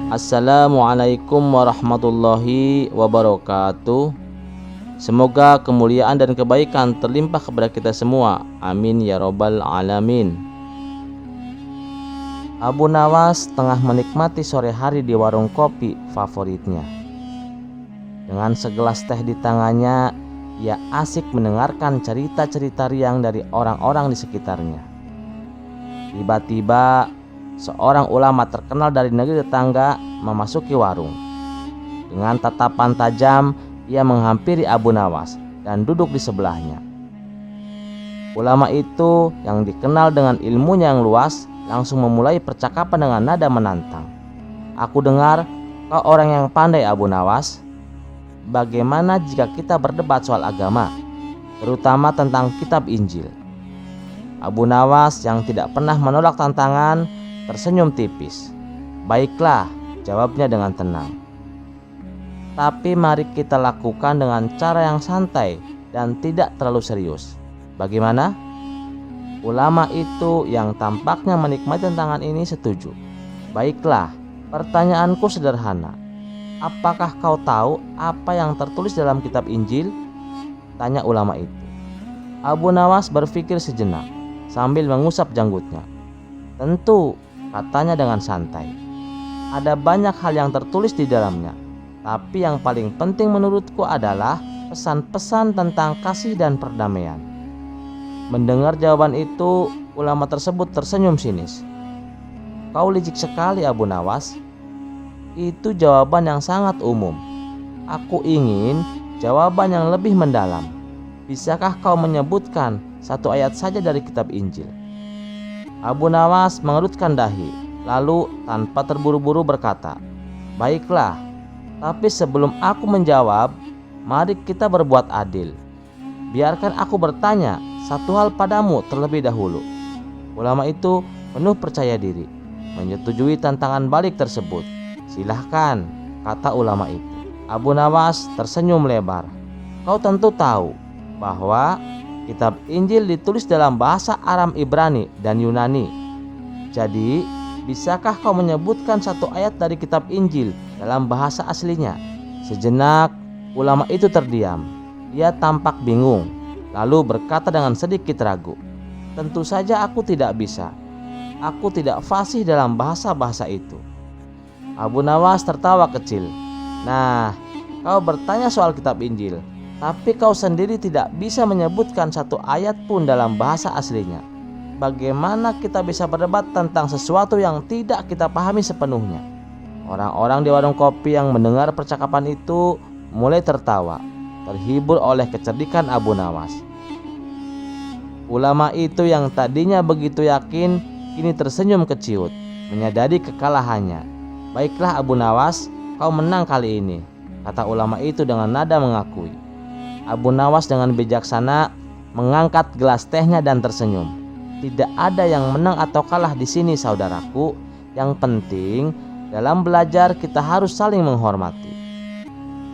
Assalamualaikum warahmatullahi wabarakatuh. Semoga kemuliaan dan kebaikan terlimpah kepada kita semua. Amin ya robbal alamin. Abu Nawas tengah menikmati sore hari di warung kopi favoritnya. Dengan segelas teh di tangannya, ia asik mendengarkan cerita-cerita riang dari orang-orang di sekitarnya. Tiba-tiba seorang ulama terkenal dari negeri tetangga memasuki warung. Dengan tatapan tajam, ia menghampiri Abu Nawas dan duduk di sebelahnya. Ulama itu yang dikenal dengan ilmunya yang luas langsung memulai percakapan dengan nada menantang. "Aku dengar kau orang yang pandai, Abu Nawas. Bagaimana jika kita berdebat soal agama, terutama tentang kitab Injil?" Abu Nawas yang tidak pernah menolak tantangan tersenyum tipis. "Baiklah," jawabnya dengan tenang. "Tapi mari kita lakukan dengan cara yang santai dan tidak terlalu serius. Bagaimana?" Ulama itu yang tampaknya menikmati tantangan ini setuju. "Baiklah, pertanyaanku sederhana. Apakah kau tahu apa yang tertulis dalam kitab Injil?" tanya ulama itu. Abu Nawas berpikir sejenak sambil mengusap janggutnya. "Tentu," katanya dengan santai. "Ada banyak hal yang tertulis di dalamnya, tapi yang paling penting menurutku adalah pesan-pesan tentang kasih dan perdamaian." Mendengar jawaban itu, ulama tersebut tersenyum sinis. "Kau licik sekali, Abu Nawas. Itu jawaban yang sangat umum. Aku ingin jawaban yang lebih mendalam. Bisakah kau menyebutkan satu ayat saja dari kitab Injil?" Abu Nawas mengerutkan dahi, lalu tanpa terburu-buru berkata, "Baiklah, tapi sebelum aku menjawab, mari kita berbuat adil. Biarkan aku bertanya satu hal padamu terlebih dahulu." Ulama itu penuh percaya diri, menyetujui tantangan balik tersebut. "Silahkan," kata ulama itu. Abu Nawas tersenyum lebar. "Kau tentu tahu bahwa kitab Injil ditulis dalam bahasa Aram Ibrani dan Yunani. Jadi, bisakah kau menyebutkan satu ayat dari kitab Injil dalam bahasa aslinya?" Sejenak, ulama itu terdiam. Ia tampak bingung, lalu berkata dengan sedikit ragu, "Tentu saja aku tidak bisa. Aku tidak fasih dalam bahasa-bahasa itu." Abu Nawas tertawa kecil. "Nah, kau bertanya soal kitab Injil, tapi kau sendiri tidak bisa menyebutkan satu ayat pun dalam bahasa aslinya. Bagaimana kita bisa berdebat tentang sesuatu yang tidak kita pahami sepenuhnya?" Orang-orang di warung kopi yang mendengar percakapan itu mulai tertawa, terhibur oleh kecerdikan Abu Nawas. Ulama itu yang tadinya begitu yakin, kini tersenyum keciut, menyadari kekalahannya. "Baiklah Abu Nawas, kau menang kali ini," kata ulama itu dengan nada mengakui. Abu Nawas dengan bijaksana mengangkat gelas tehnya dan tersenyum. "Tidak ada yang menang atau kalah di sini, saudaraku. Yang penting dalam belajar kita harus saling menghormati."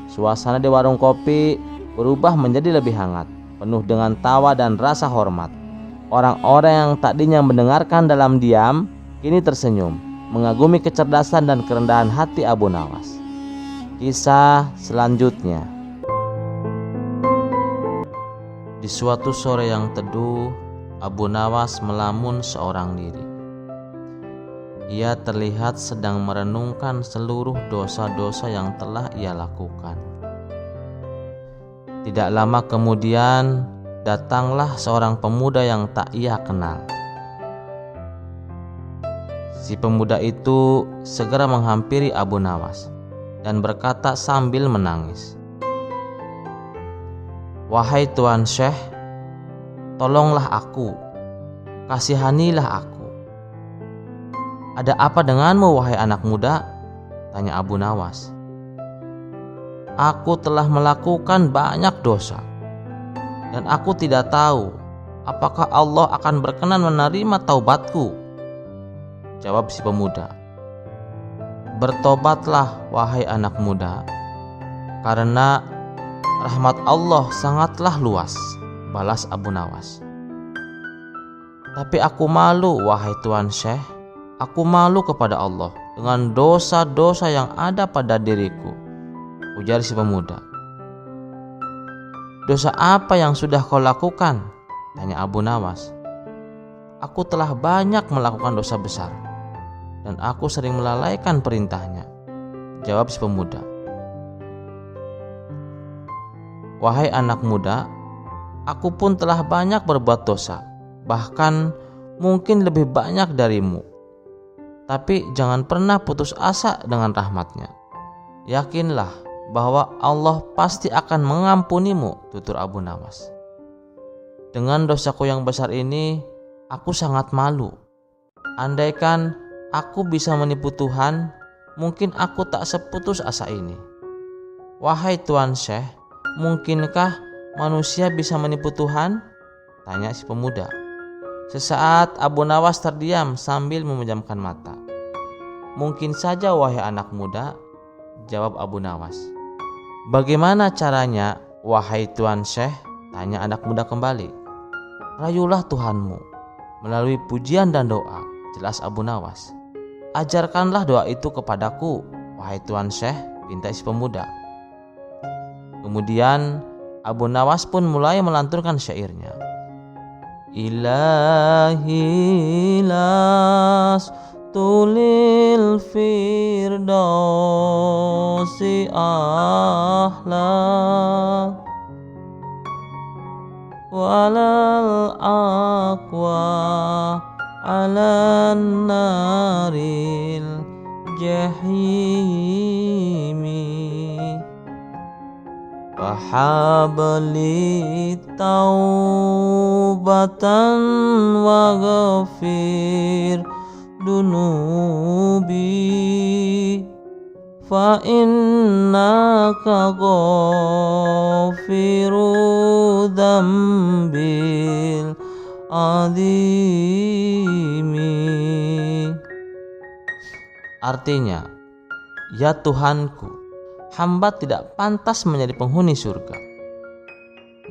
Suasana di warung kopi berubah menjadi lebih hangat, penuh dengan tawa dan rasa hormat. Orang-orang yang tadinya mendengarkan dalam diam kini tersenyum, mengagumi kecerdasan dan kerendahan hati Abu Nawas. Kisah selanjutnya. Di suatu sore yang teduh, Abu Nawas melamun seorang diri. Ia terlihat sedang merenungkan seluruh dosa-dosa yang telah ia lakukan. Tidak lama kemudian, datanglah seorang pemuda yang tak ia kenal. Si pemuda itu segera menghampiri Abu Nawas dan berkata sambil menangis, "Wahai Tuan Syekh, tolonglah aku, kasihanilah aku." "Ada apa denganmu, wahai anak muda?" tanya Abu Nawas. "Aku telah melakukan banyak dosa, dan aku tidak tahu apakah Allah akan berkenan menerima taubatku," jawab si pemuda. "Bertobatlah, wahai anak muda, karena rahmat Allah sangatlah luas," balas Abu Nawas. "Tapi aku malu, wahai Tuan Syekh. Aku malu kepada Allah dengan dosa-dosa yang ada pada diriku," ujar si pemuda. "Dosa apa yang sudah kau lakukan?" tanya Abu Nawas. "Aku telah banyak melakukan dosa besar, dan aku sering melalaikan perintahnya," jawab si pemuda. "Wahai anak muda, aku pun telah banyak berbuat dosa, bahkan mungkin lebih banyak darimu. Tapi jangan pernah putus asa dengan rahmat-Nya. Yakinlah bahwa Allah pasti akan mengampunimu," tutur Abu Nawas. "Dengan dosaku yang besar ini, aku sangat malu. Andaikan aku bisa menipu Tuhan, mungkin aku tak seputus asa ini." "Wahai Tuan Syekh, mungkinkah manusia bisa menipu Tuhan?" tanya si pemuda. Sesaat Abu Nawas terdiam sambil memejamkan mata. "Mungkin saja wahai anak muda," jawab Abu Nawas. "Bagaimana caranya wahai Tuan Syekh?" tanya anak muda kembali. "Rayulah Tuhanmu melalui pujian dan doa," jelas Abu Nawas. "Ajarkanlah doa itu kepadaku wahai Tuan Syekh," pinta si pemuda. Kemudian Abu Nawas pun mulai melantunkan syairnya. "Ilahi las tulil firdausi ahla walal aqwa alan naril jahimi wahabli taubatan wa ghafir dunubi fa innaka ghafiru dzambil adimi." Artinya, "Ya Tuhanku, hamba tidak pantas menjadi penghuni surga.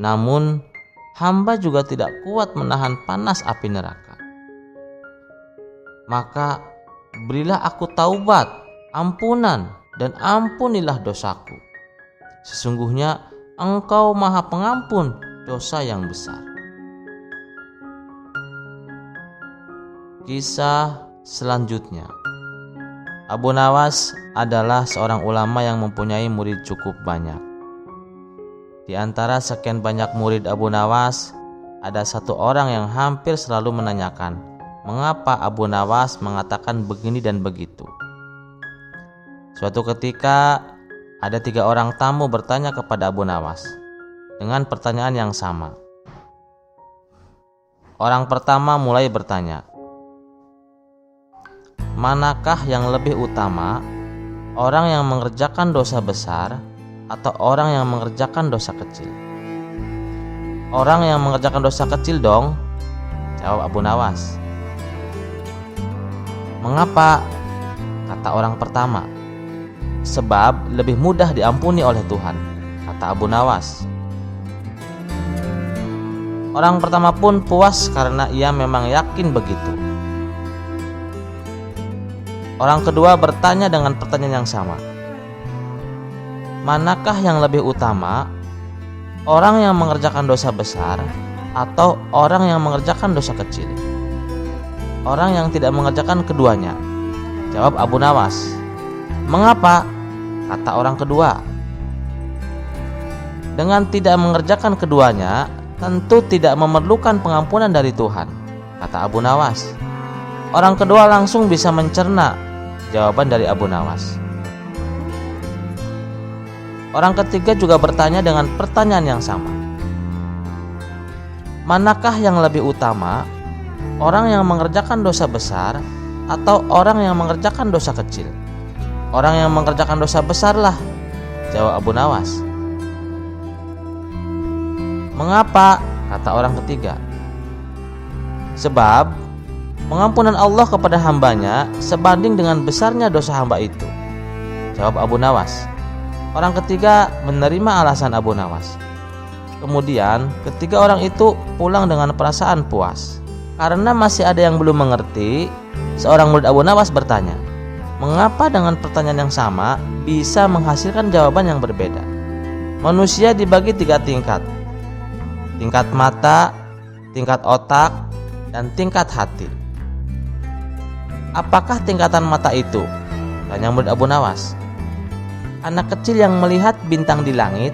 Namun, hamba juga tidak kuat menahan panas api neraka. Maka, berilah aku taubat, ampunan, dan ampunilah dosaku. Sesungguhnya Engkau Maha Pengampun dosa yang besar." Kisah selanjutnya. Abu Nawas adalah seorang ulama yang mempunyai murid cukup banyak. Di antara sekian banyak murid Abu Nawas, ada satu orang yang hampir selalu menanyakan mengapa Abu Nawas mengatakan begini dan begitu. Suatu ketika ada 3 orang tamu bertanya kepada Abu Nawas dengan pertanyaan yang sama. Orang pertama mulai bertanya, "Manakah yang lebih utama, orang yang mengerjakan dosa besar atau orang yang mengerjakan dosa kecil?" "Orang yang mengerjakan dosa kecil dong," jawab Abu Nawas. "Mengapa?" kata orang pertama. "Sebab lebih mudah diampuni oleh Tuhan," kata Abu Nawas. Orang pertama pun puas karena ia memang yakin begitu. Orang kedua bertanya dengan pertanyaan yang sama. "Manakah yang lebih utama, orang yang mengerjakan dosa besar atau orang yang mengerjakan dosa kecil?" "Orang yang tidak mengerjakan keduanya," jawab Abu Nawas. "Mengapa?" kata orang kedua. "Dengan tidak mengerjakan keduanya, tentu tidak memerlukan pengampunan dari Tuhan," kata Abu Nawas. Orang kedua langsung bisa mencerna jawaban dari Abu Nawas. Orang ketiga juga bertanya dengan pertanyaan yang sama. "Manakah yang lebih utama, orang yang mengerjakan dosa besar atau orang yang mengerjakan dosa kecil?" "Orang yang mengerjakan dosa besarlah," jawab Abu Nawas. "Mengapa?" kata orang ketiga. "Sebab pengampunan Allah kepada hambanya sebanding dengan besarnya dosa hamba itu," jawab Abu Nawas. Orang ketiga menerima alasan Abu Nawas. Kemudian ketiga orang itu pulang dengan perasaan puas. Karena masih ada yang belum mengerti, seorang murid Abu Nawas bertanya, mengapa dengan pertanyaan yang sama bisa menghasilkan jawaban yang berbeda? Manusia dibagi 3 tingkat. Tingkat mata, tingkat otak, dan tingkat hati. Apakah tingkatan mata itu? Tanya murid Abu Nawas. Anak kecil yang melihat bintang di langit,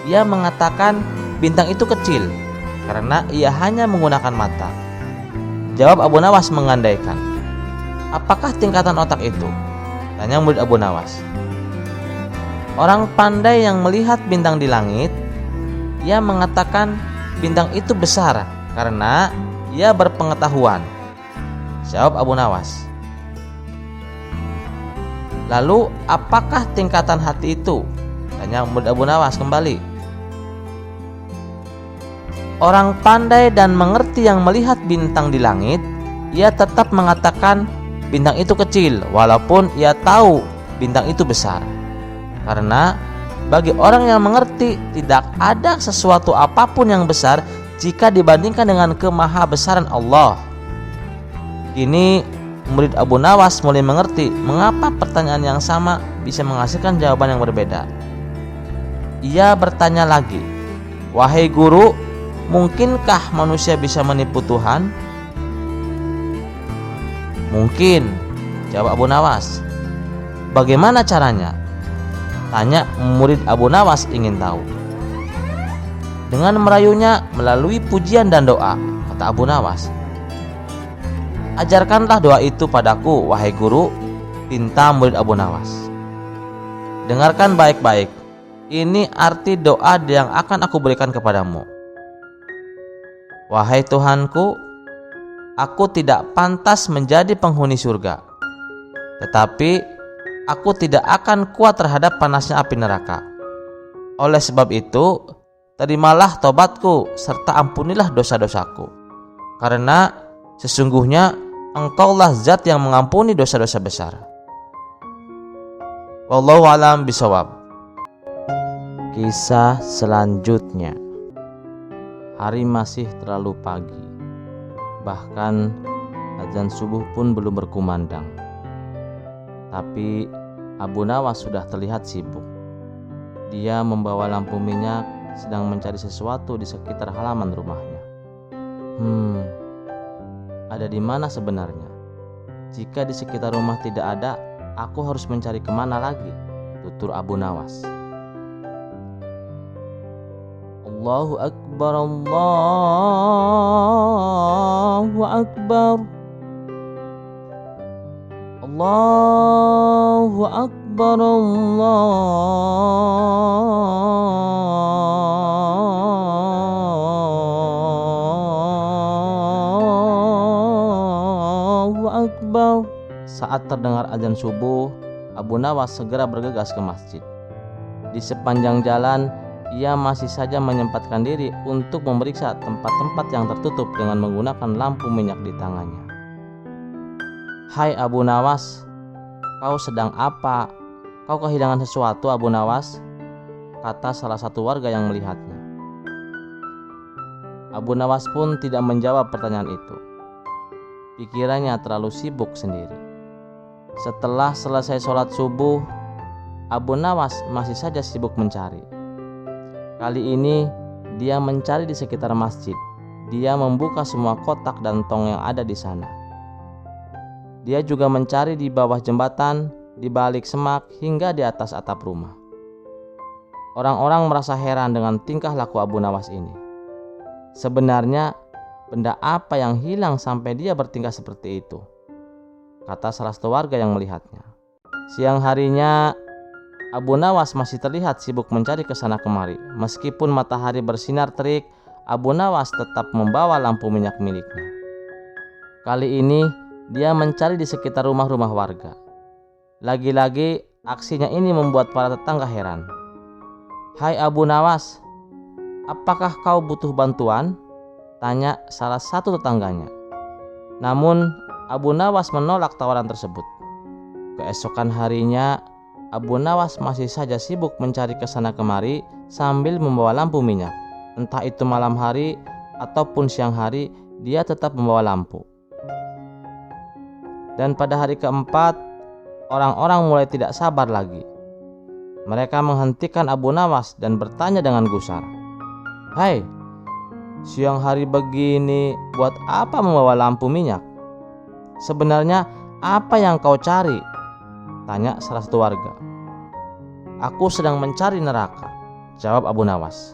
ia mengatakan bintang itu kecil karena ia hanya menggunakan mata. Jawab Abu Nawas mengandaikan. Apakah tingkatan otak itu? Tanya murid Abu Nawas. Orang pandai yang melihat bintang di langit, ia mengatakan bintang itu besar karena ia berpengetahuan. Jawab Abu Nawas. Lalu apakah tingkatan hati itu? Tanya murid Abu Nawas kembali. Orang pandai dan mengerti yang melihat bintang di langit, ia tetap mengatakan bintang itu kecil walaupun ia tahu bintang itu besar. Karena bagi orang yang mengerti tidak ada sesuatu apapun yang besar jika dibandingkan dengan kemahabesaran Allah. Kini murid Abu Nawas mulai mengerti mengapa pertanyaan yang sama bisa menghasilkan jawaban yang berbeda. Ia bertanya lagi, "Wahai guru, mungkinkah manusia bisa menipu Tuhan?" "Mungkin," jawab Abu Nawas. "Bagaimana caranya?" Tanya murid Abu Nawas ingin tahu. "Dengan merayunya melalui pujian dan doa," kata Abu Nawas. "Ajarkanlah doa itu padaku, wahai guru," pinta murid Abu Nawas. "Dengarkan baik-baik. Ini arti doa yang akan aku berikan kepadamu. Wahai Tuhanku, aku tidak pantas menjadi penghuni surga, tetapi aku tidak akan kuat terhadap panasnya api neraka. Oleh sebab itu, terimalah tobatku serta ampunilah dosa-dosaku. Karena sesungguhnya Engkaulah zat yang mengampuni dosa-dosa besar." Wallahu a'lam bishawab. Kisah selanjutnya. Hari masih terlalu pagi. Bahkan azan subuh pun belum berkumandang. Tapi Abu Nawas sudah terlihat sibuk. Dia membawa lampu minyak sedang mencari sesuatu di sekitar halaman rumahnya. Ada di mana sebenarnya? Jika di sekitar rumah tidak ada, aku harus mencari kemana lagi? Tutur Abu Nawas. Allahu Akbar, Allahu Akbar, Allahu Akbar, Allahu Akbar. Saat terdengar azan subuh, Abu Nawas segera bergegas ke masjid. Di sepanjang jalan, ia masih saja menyempatkan diri untuk memeriksa tempat-tempat yang tertutup dengan menggunakan lampu minyak di tangannya. "Hai Abu Nawas, kau sedang apa? Kau kehilangan sesuatu, Abu Nawas?" kata salah satu warga yang melihatnya. Abu Nawas pun tidak menjawab pertanyaan itu. Pikirannya terlalu sibuk sendiri. Setelah selesai sholat subuh, Abu Nawas masih saja sibuk mencari. Kali ini dia mencari di sekitar masjid. Dia membuka semua kotak dan tong yang ada di sana. Dia juga mencari di bawah jembatan, di balik semak, hingga di atas atap rumah. Orang-orang merasa heran dengan tingkah laku Abu Nawas ini. Sebenarnya benda apa yang hilang sampai dia bertingkah seperti itu? Kata salah satu warga yang melihatnya. Siang harinya Abu Nawas masih terlihat sibuk mencari ke sana kemari. Meskipun matahari bersinar terik, Abu Nawas tetap membawa lampu minyak miliknya. Kali ini dia mencari di sekitar rumah-rumah warga. Lagi-lagi aksinya ini membuat para tetangga heran. "Hai Abu Nawas, apakah kau butuh bantuan?" tanya salah satu tetangganya. Namun Abu Nawas menolak tawaran tersebut. Keesokan harinya Abu Nawas masih saja sibuk mencari ke sana kemari sambil membawa lampu minyak. Entah itu malam hari ataupun siang hari, dia tetap membawa lampu. Dan pada hari keempat, orang-orang mulai tidak sabar lagi. Mereka menghentikan Abu Nawas dan bertanya dengan gusar, "Hai, siang hari begini buat apa membawa lampu minyak? Sebenarnya apa yang kau cari?" tanya salah satu warga. "Aku sedang mencari neraka," jawab Abu Nawas.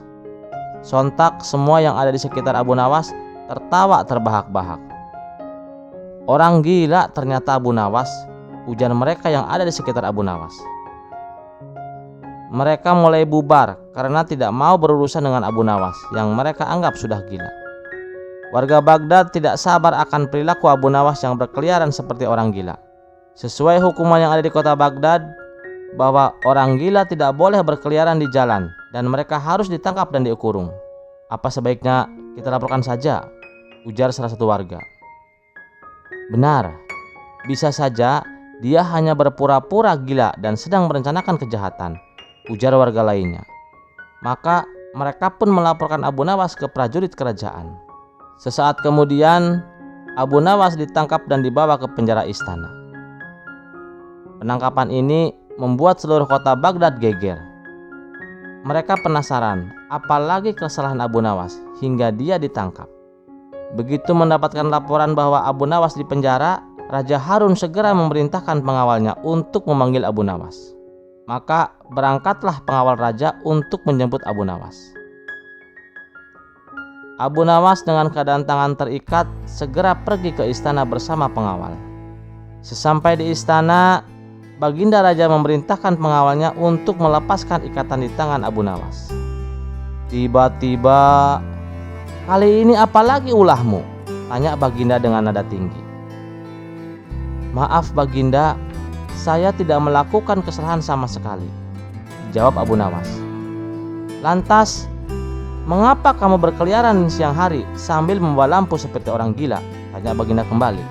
Sontak semua yang ada di sekitar Abu Nawas tertawa terbahak-bahak. "Orang gila ternyata Abu Nawas," ujar mereka yang ada di sekitar Abu Nawas. Mereka mulai bubar karena tidak mau berurusan dengan Abu Nawas yang mereka anggap sudah gila. Warga Baghdad tidak sabar akan perilaku Abu Nawas yang berkeliaran seperti orang gila. Sesuai hukuman yang ada di kota Baghdad, bahwa orang gila tidak boleh berkeliaran di jalan dan mereka harus ditangkap dan dikurung. "Apa sebaiknya kita laporkan saja?" ujar salah satu warga. "Benar, bisa saja dia hanya berpura-pura gila dan sedang merencanakan kejahatan," ujar warga lainnya. Maka mereka pun melaporkan Abu Nawas ke prajurit kerajaan. Sesaat kemudian Abu Nawas ditangkap dan dibawa ke penjara istana. Penangkapan ini membuat seluruh kota Baghdad geger. Mereka penasaran apalagi kesalahan Abu Nawas hingga dia ditangkap. Begitu mendapatkan laporan bahwa Abu Nawas di penjara, Raja Harun segera memerintahkan pengawalnya untuk memanggil Abu Nawas. Maka berangkatlah pengawal raja untuk menjemput Abu Nawas. Abu Nawas dengan keadaan tangan terikat segera pergi ke istana bersama pengawal. Sesampai di istana, Baginda Raja memerintahkan pengawalnya untuk melepaskan ikatan di tangan Abu Nawas. Tiba-tiba, "Kali ini apalagi ulahmu?" tanya Baginda dengan nada tinggi. "Maaf Baginda, saya tidak melakukan kesalahan sama sekali," jawab Abu Nawas. "Lantas, mengapa kamu berkeliaran siang hari sambil membawa lampu seperti orang gila?" tanya Baginda kembali.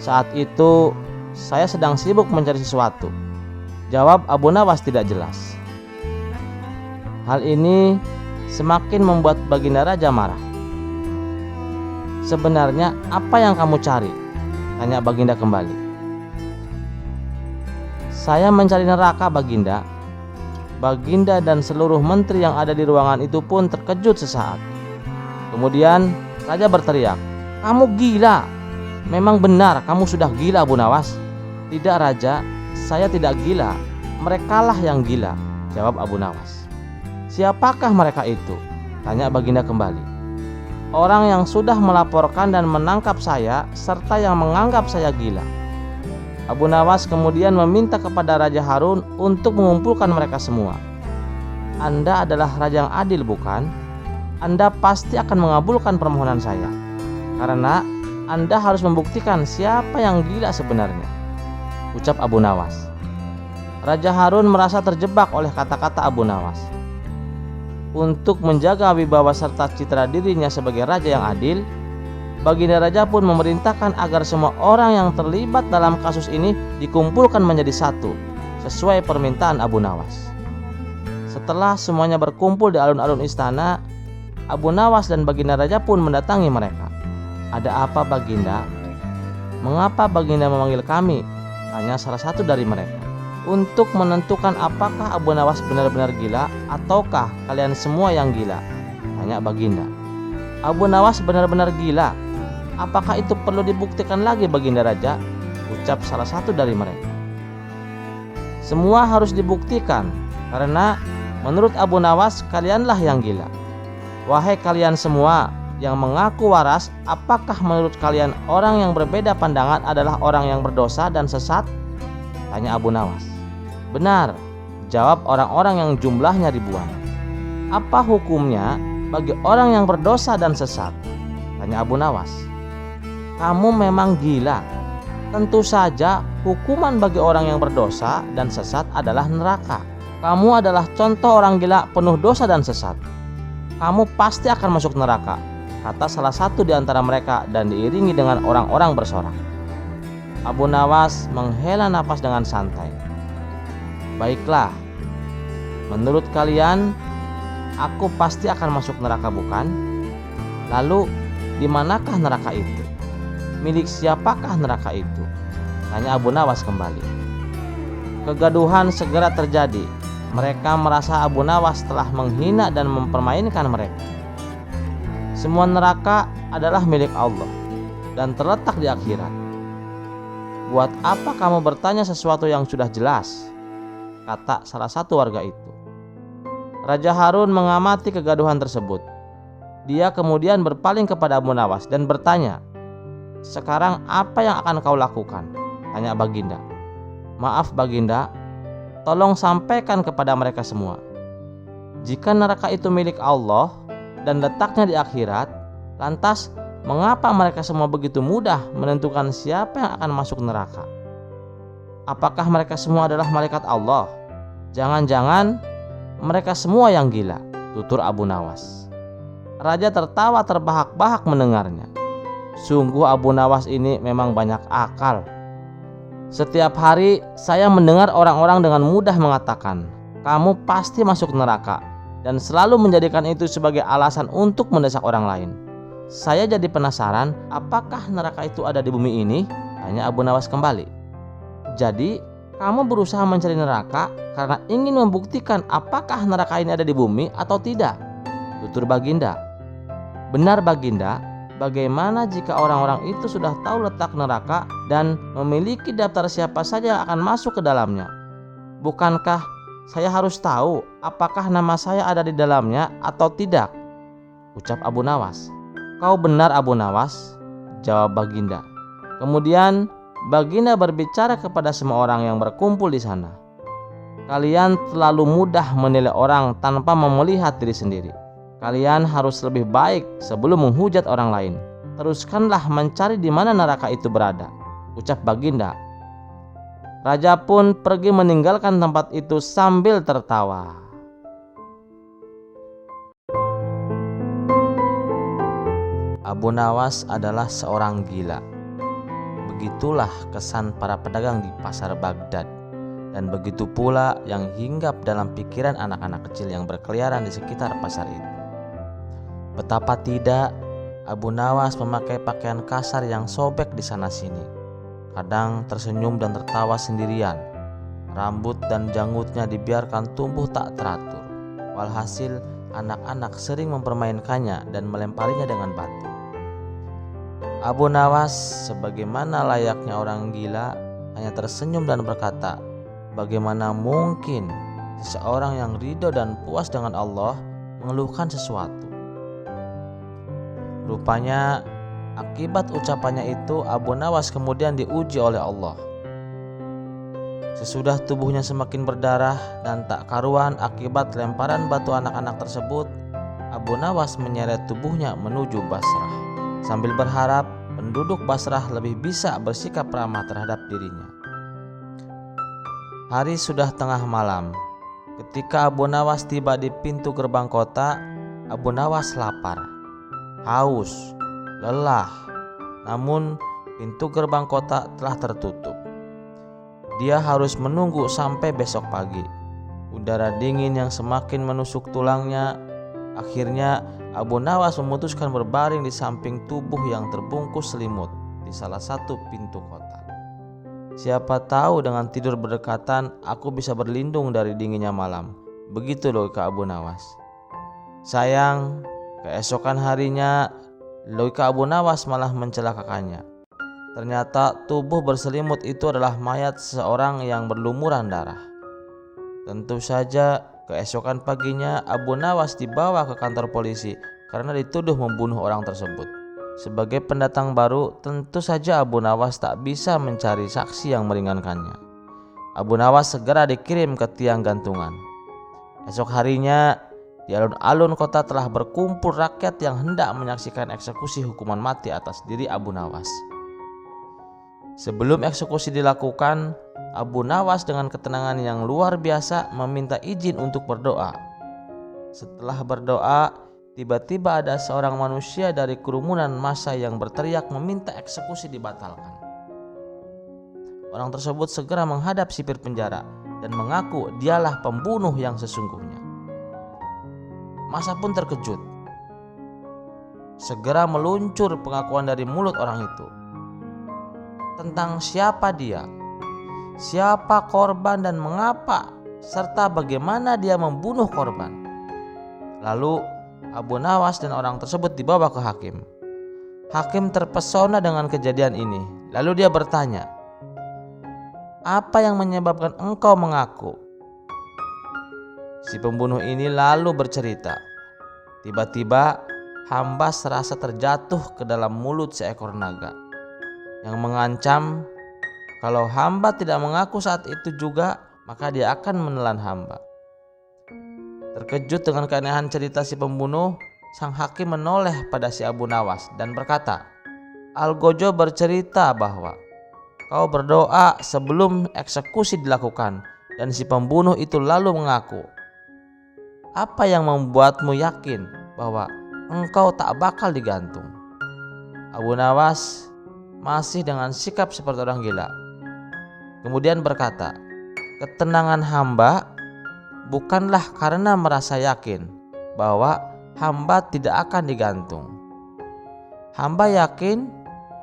Saat itu saya sedang sibuk mencari sesuatu," jawab Abu Nawas tidak jelas. Hal ini semakin membuat Baginda Raja marah. "Sebenarnya apa yang kamu cari?" tanya Baginda kembali. "Saya mencari neraka Baginda." Baginda dan seluruh menteri yang ada di ruangan itu pun terkejut sesaat. Kemudian Raja berteriak, "Kamu gila! Memang benar kamu sudah gila Abu Nawas." "Tidak Raja, saya tidak gila. Merekalah yang gila," jawab Abu Nawas. "Siapakah mereka itu?" tanya Baginda kembali. "Orang yang sudah melaporkan dan menangkap saya serta yang menganggap saya gila." Abu Nawas kemudian meminta kepada Raja Harun untuk mengumpulkan mereka semua. "Anda adalah raja yang adil, bukan? Anda pasti akan mengabulkan permohonan saya, karena Anda harus membuktikan siapa yang gila sebenarnya," ucap Abu Nawas. Raja Harun merasa terjebak oleh kata-kata Abu Nawas. Untuk menjaga wibawa serta citra dirinya sebagai raja yang adil, Baginda Raja pun memerintahkan agar semua orang yang terlibat dalam kasus ini dikumpulkan menjadi satu, sesuai permintaan Abu Nawas. Setelah semuanya berkumpul di alun-alun istana, Abu Nawas dan Baginda Raja pun mendatangi mereka. "Ada apa Baginda? Mengapa Baginda memanggil kami?" tanya salah satu dari mereka. "Untuk menentukan apakah Abu Nawas benar-benar gila ataukah kalian semua yang gila?" tanya Baginda. "Abu Nawas benar-benar gila. Apakah itu perlu dibuktikan lagi Baginda Raja?" ucap salah satu dari mereka. "Semua harus dibuktikan, karena menurut Abu Nawas kalianlah yang gila. Wahai kalian semua yang mengaku waras, apakah menurut kalian orang yang berbeda pandangan adalah orang yang berdosa dan sesat?" tanya Abu Nawas. "Benar," jawab orang-orang yang jumlahnya ribuan. "Apa hukumnya bagi orang yang berdosa dan sesat?" tanya Abu Nawas. "Kamu memang gila. Tentu saja hukuman bagi orang yang berdosa dan sesat adalah neraka. Kamu adalah contoh orang gila penuh dosa dan sesat. Kamu pasti akan masuk neraka," kata salah satu di antara mereka dan diiringi dengan orang-orang bersorak. Abu Nawas menghela napas dengan santai. "Baiklah, menurut kalian aku pasti akan masuk neraka, bukan? Lalu di manakah neraka itu? Milik siapakah neraka itu?" tanya Abu Nawas kembali. Kegaduhan segera terjadi. Mereka merasa Abu Nawas telah menghina dan mempermainkan mereka. Semua neraka adalah milik Allah dan terletak di akhirat. Buat apa kamu bertanya sesuatu yang sudah jelas? Kata salah satu warga itu. Raja Harun mengamati kegaduhan tersebut. Dia kemudian berpaling kepada Abu Nawas dan bertanya, "Sekarang apa yang akan kau lakukan?" Tanya Baginda. "Maaf Baginda, tolong sampaikan kepada mereka semua. Jika neraka itu milik Allah dan letaknya di akhirat, lantas mengapa mereka semua begitu mudah menentukan siapa yang akan masuk neraka? Apakah mereka semua adalah malaikat Allah? Jangan-jangan mereka semua yang gila," tutur Abu Nawas. Raja tertawa terbahak-bahak mendengarnya. Sungguh Abu Nawas ini memang banyak akal. Setiap hari saya mendengar orang-orang dengan mudah mengatakan, "Kamu pasti masuk neraka," dan selalu menjadikan itu sebagai alasan untuk mendesak orang lain. Saya jadi penasaran, apakah neraka itu ada di bumi ini? Tanya Abu Nawas kembali. "Jadi, kamu berusaha mencari neraka karena ingin membuktikan apakah neraka ini ada di bumi atau tidak?" tutur Baginda. "Benar Baginda. Bagaimana jika orang-orang itu sudah tahu letak neraka dan memiliki daftar siapa saja yang akan masuk ke dalamnya? Bukankah saya harus tahu apakah nama saya ada di dalamnya atau tidak?" ucap Abu Nawas. "Kau benar Abu Nawas," jawab Baginda. Kemudian Baginda berbicara kepada semua orang yang berkumpul di sana. "Kalian terlalu mudah menilai orang tanpa melihat diri sendiri. Kalian harus lebih baik sebelum menghujat orang lain. Teruskanlah mencari di mana neraka itu berada," ucap Baginda. Raja pun pergi meninggalkan tempat itu sambil tertawa. Abu Nawas adalah seorang gila. Begitulah kesan para pedagang di pasar Baghdad, dan begitu pula yang hinggap dalam pikiran anak-anak kecil yang berkeliaran di sekitar pasar itu. Betapa tidak, Abu Nawas memakai pakaian kasar yang sobek di sana-sini. Kadang tersenyum dan tertawa sendirian. Rambut dan janggutnya dibiarkan tumbuh tak teratur. Walhasil, anak-anak sering mempermainkannya dan melemparinya dengan batu. Abu Nawas, sebagaimana layaknya orang gila, hanya tersenyum dan berkata, "Bagaimana mungkin seseorang yang ridho dan puas dengan Allah mengeluhkan sesuatu?" Rupanya akibat ucapannya itu Abu Nawas kemudian diuji oleh Allah. Sesudah tubuhnya semakin berdarah dan tak karuan akibat lemparan batu anak-anak tersebut, Abu Nawas menyeret tubuhnya menuju Basrah sambil berharap penduduk Basrah lebih bisa bersikap ramah terhadap dirinya. Hari sudah tengah malam. Ketika Abu Nawas tiba di pintu gerbang kota, Abu Nawas lapar, haus, lelah. Namun pintu gerbang kota telah tertutup. Dia harus menunggu sampai besok pagi. Udara dingin yang semakin menusuk tulangnya. Akhirnya Abu Nawas memutuskan berbaring di samping tubuh yang terbungkus selimut di salah satu pintu kota. "Siapa tahu dengan tidur berdekatan aku bisa berlindung dari dinginnya malam." Begitu logika Abu Nawas. Sayang, keesokan harinya logika Abu Nawas malah mencelakakannya. Ternyata tubuh berselimut itu adalah mayat seseorang yang berlumuran darah. Tentu saja keesokan paginya Abu Nawas dibawa ke kantor polisi karena dituduh membunuh orang tersebut. Sebagai pendatang baru, tentu saja Abu Nawas tak bisa mencari saksi yang meringankannya. Abu Nawas segera dikirim ke tiang gantungan. Esok harinya, di alun-alun kota telah berkumpul rakyat yang hendak menyaksikan eksekusi hukuman mati atas diri Abu Nawas. Sebelum eksekusi dilakukan, Abu Nawas dengan ketenangan yang luar biasa meminta izin untuk berdoa. Setelah berdoa, tiba-tiba ada seorang manusia dari kerumunan massa yang berteriak meminta eksekusi dibatalkan. Orang tersebut segera menghadap sipir penjara dan mengaku dialah pembunuh yang sesungguhnya. Massa pun terkejut. Segera meluncur pengakuan dari mulut orang itu. Tentang siapa dia? siapa korban dan mengapa, serta bagaimana dia membunuh korban. Lalu Abu Nawas dan orang tersebut dibawa ke hakim. Hakim terpesona dengan kejadian ini. Lalu dia bertanya, "Apa yang menyebabkan engkau mengaku?" Si pembunuh ini lalu bercerita, "Tiba-tiba hamba serasa terjatuh ke dalam mulut seekor naga yang mengancam kalau hamba tidak mengaku saat itu juga, maka dia akan menelan hamba." Terkejut dengan keanehan cerita si pembunuh, sang hakim menoleh pada si Abu Nawas dan berkata, "Algojo bercerita bahwa kau berdoa sebelum eksekusi dilakukan dan si pembunuh itu lalu mengaku. Apa yang membuatmu yakin bahwa engkau tak bakal digantung?" Abu Nawas masih dengan sikap seperti orang gila, kemudian berkata, "Ketenangan hamba bukanlah karena merasa yakin bahwa hamba tidak akan digantung. Hamba yakin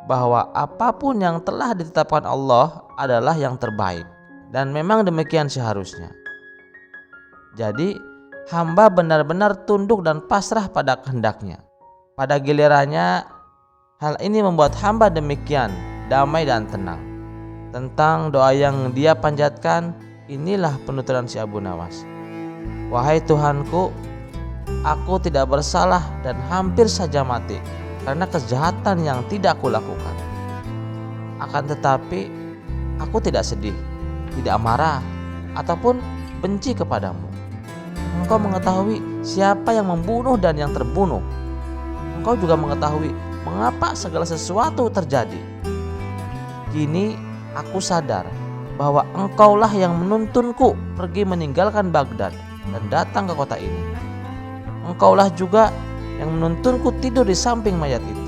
bahwa apapun yang telah ditetapkan Allah adalah yang terbaik, dan memang demikian seharusnya. Jadi hamba benar-benar tunduk dan pasrah pada kehendaknya. Pada gilirannya, hal ini membuat hamba demikian damai dan tenang." Tentang doa yang dia panjatkan, inilah penuturan si Abu Nawas. "Wahai Tuhanku, aku tidak bersalah dan hampir saja mati karena kejahatan yang tidak aku lakukan. Akan tetapi aku tidak sedih, tidak marah, ataupun benci kepadamu. Engkau mengetahui siapa yang membunuh dan yang terbunuh. Engkau juga mengetahui mengapa segala sesuatu terjadi. Kini aku sadar bahwa engkaulah yang menuntunku pergi meninggalkan Baghdad dan datang ke kota ini. Engkaulah juga yang menuntunku tidur di samping mayat itu.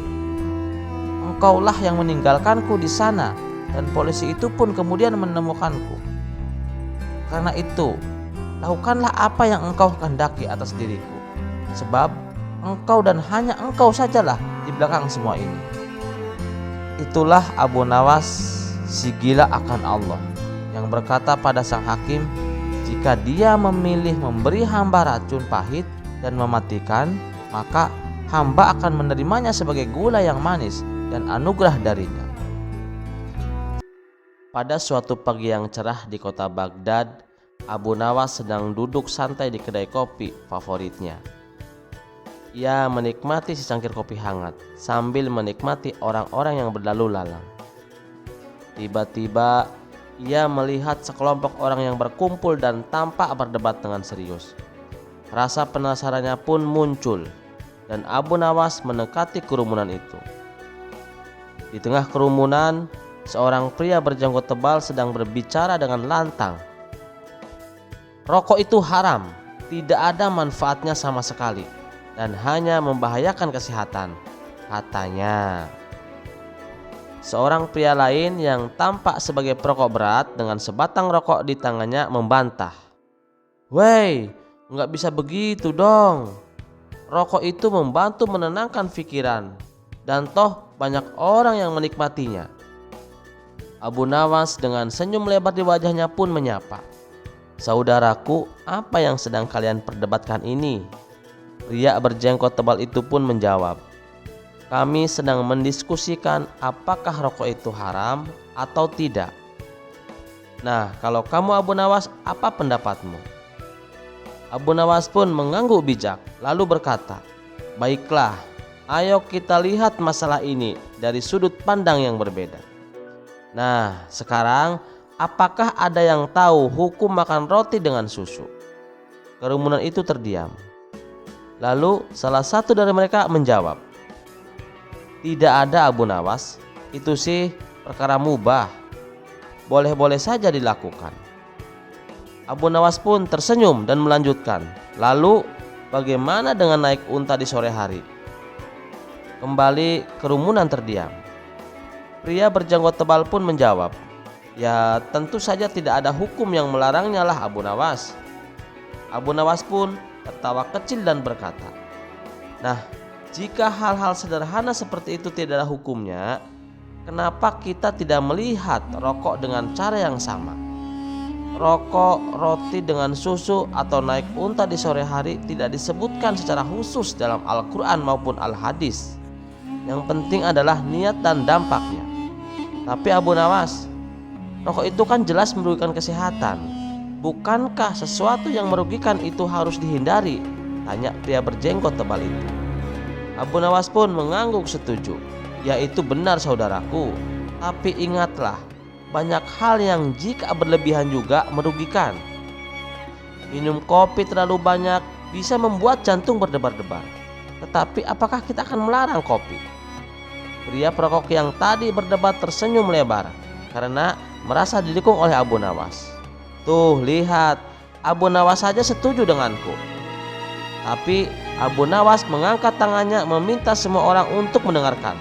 Engkaulah yang meninggalkanku di sana dan polisi itu pun kemudian menemukanku. Karena itu, lakukanlah apa yang engkau kehendaki atas diriku, sebab engkau dan hanya engkau sajalah di belakang semua ini." Itulah Abu Nawas, si gila akan Allah, yang berkata pada sang hakim, jika dia memilih memberi hamba racun pahit dan mematikan, maka hamba akan menerimanya sebagai gula yang manis dan anugerah darinya. Pada suatu pagi yang cerah di kota Baghdad, Abu Nawas sedang duduk santai di kedai kopi favoritnya. Ia menikmati secangkir kopi hangat sambil menikmati orang-orang yang berlalu lalang. Tiba-tiba ia melihat sekelompok orang yang berkumpul dan tampak berdebat dengan serius. Rasa penasarannya pun muncul dan Abu Nawas mendekati kerumunan itu. Di tengah kerumunan, seorang pria berjanggut tebal sedang berbicara dengan lantang. "Rokok itu haram, tidak ada manfaatnya sama sekali dan hanya membahayakan kesehatan," katanya. Seorang pria lain yang tampak sebagai perokok berat dengan sebatang rokok di tangannya membantah, "Woi, nggak bisa begitu dong. Rokok itu membantu menenangkan pikiran dan toh banyak orang yang menikmatinya." Abu Nawas dengan senyum lebar di wajahnya pun menyapa, "Saudaraku, apa yang sedang kalian perdebatkan ini?" Pria berjenggot tebal itu pun menjawab, "Kami sedang mendiskusikan apakah rokok itu haram atau tidak. Nah, kalau kamu Abu Nawas, apa pendapatmu?" Abu Nawas pun mengangguk bijak lalu berkata, "Baiklah, ayo kita lihat masalah ini dari sudut pandang yang berbeda. Nah, sekarang apakah ada yang tahu hukum makan roti dengan susu?" Kerumunan itu terdiam. Lalu salah satu dari mereka menjawab, "Tidak ada Abu Nawas, itu sih perkara mubah, boleh-boleh saja dilakukan." Abu Nawas pun tersenyum dan melanjutkan, "Lalu bagaimana dengan naik unta di sore hari?" Kembali kerumunan terdiam. Pria berjanggut tebal pun menjawab, "Ya tentu saja tidak ada hukum yang melarangnya lah Abu Nawas." Abu Nawas pun tertawa kecil dan berkata, "Nah, jika hal-hal sederhana seperti itu tidak ada hukumnya, kenapa kita tidak melihat rokok dengan cara yang sama? Rokok, roti dengan susu, atau naik unta di sore hari tidak disebutkan secara khusus dalam Al-Quran maupun Al-Hadis. Yang penting adalah niat dan dampaknya. Tapi Abu Nawas, rokok itu kan jelas merugikan kesehatan. Bukankah sesuatu yang merugikan itu harus dihindari? Tanya pria berjenggot tebal itu. Abu Nawas pun mengangguk setuju. Yaitu benar saudaraku. Tapi ingatlah, banyak hal yang jika berlebihan juga merugikan. Minum kopi terlalu banyak bisa membuat jantung berdebar-debar. Tetapi apakah kita akan melarang kopi? Pria perokok yang tadi berdebat tersenyum lebar karena merasa didukung oleh Abu Nawas. Tuh lihat, Abu Nawas saja setuju denganku. Tapi Abu Nawas mengangkat tangannya meminta semua orang untuk mendengarkan.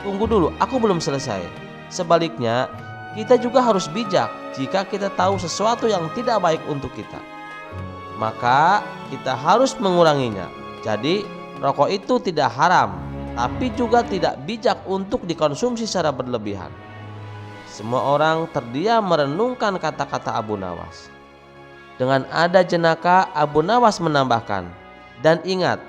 Tunggu dulu, aku belum selesai. Sebaliknya, kita juga harus bijak jika kita tahu sesuatu yang tidak baik untuk kita. Maka kita harus menguranginya. Jadi rokok itu tidak haram, tapi juga tidak bijak untuk dikonsumsi secara berlebihan. Semua orang terdiam merenungkan kata-kata Abu Nawas. Dengan ada jenaka, Abu Nawas menambahkan, dan ingat,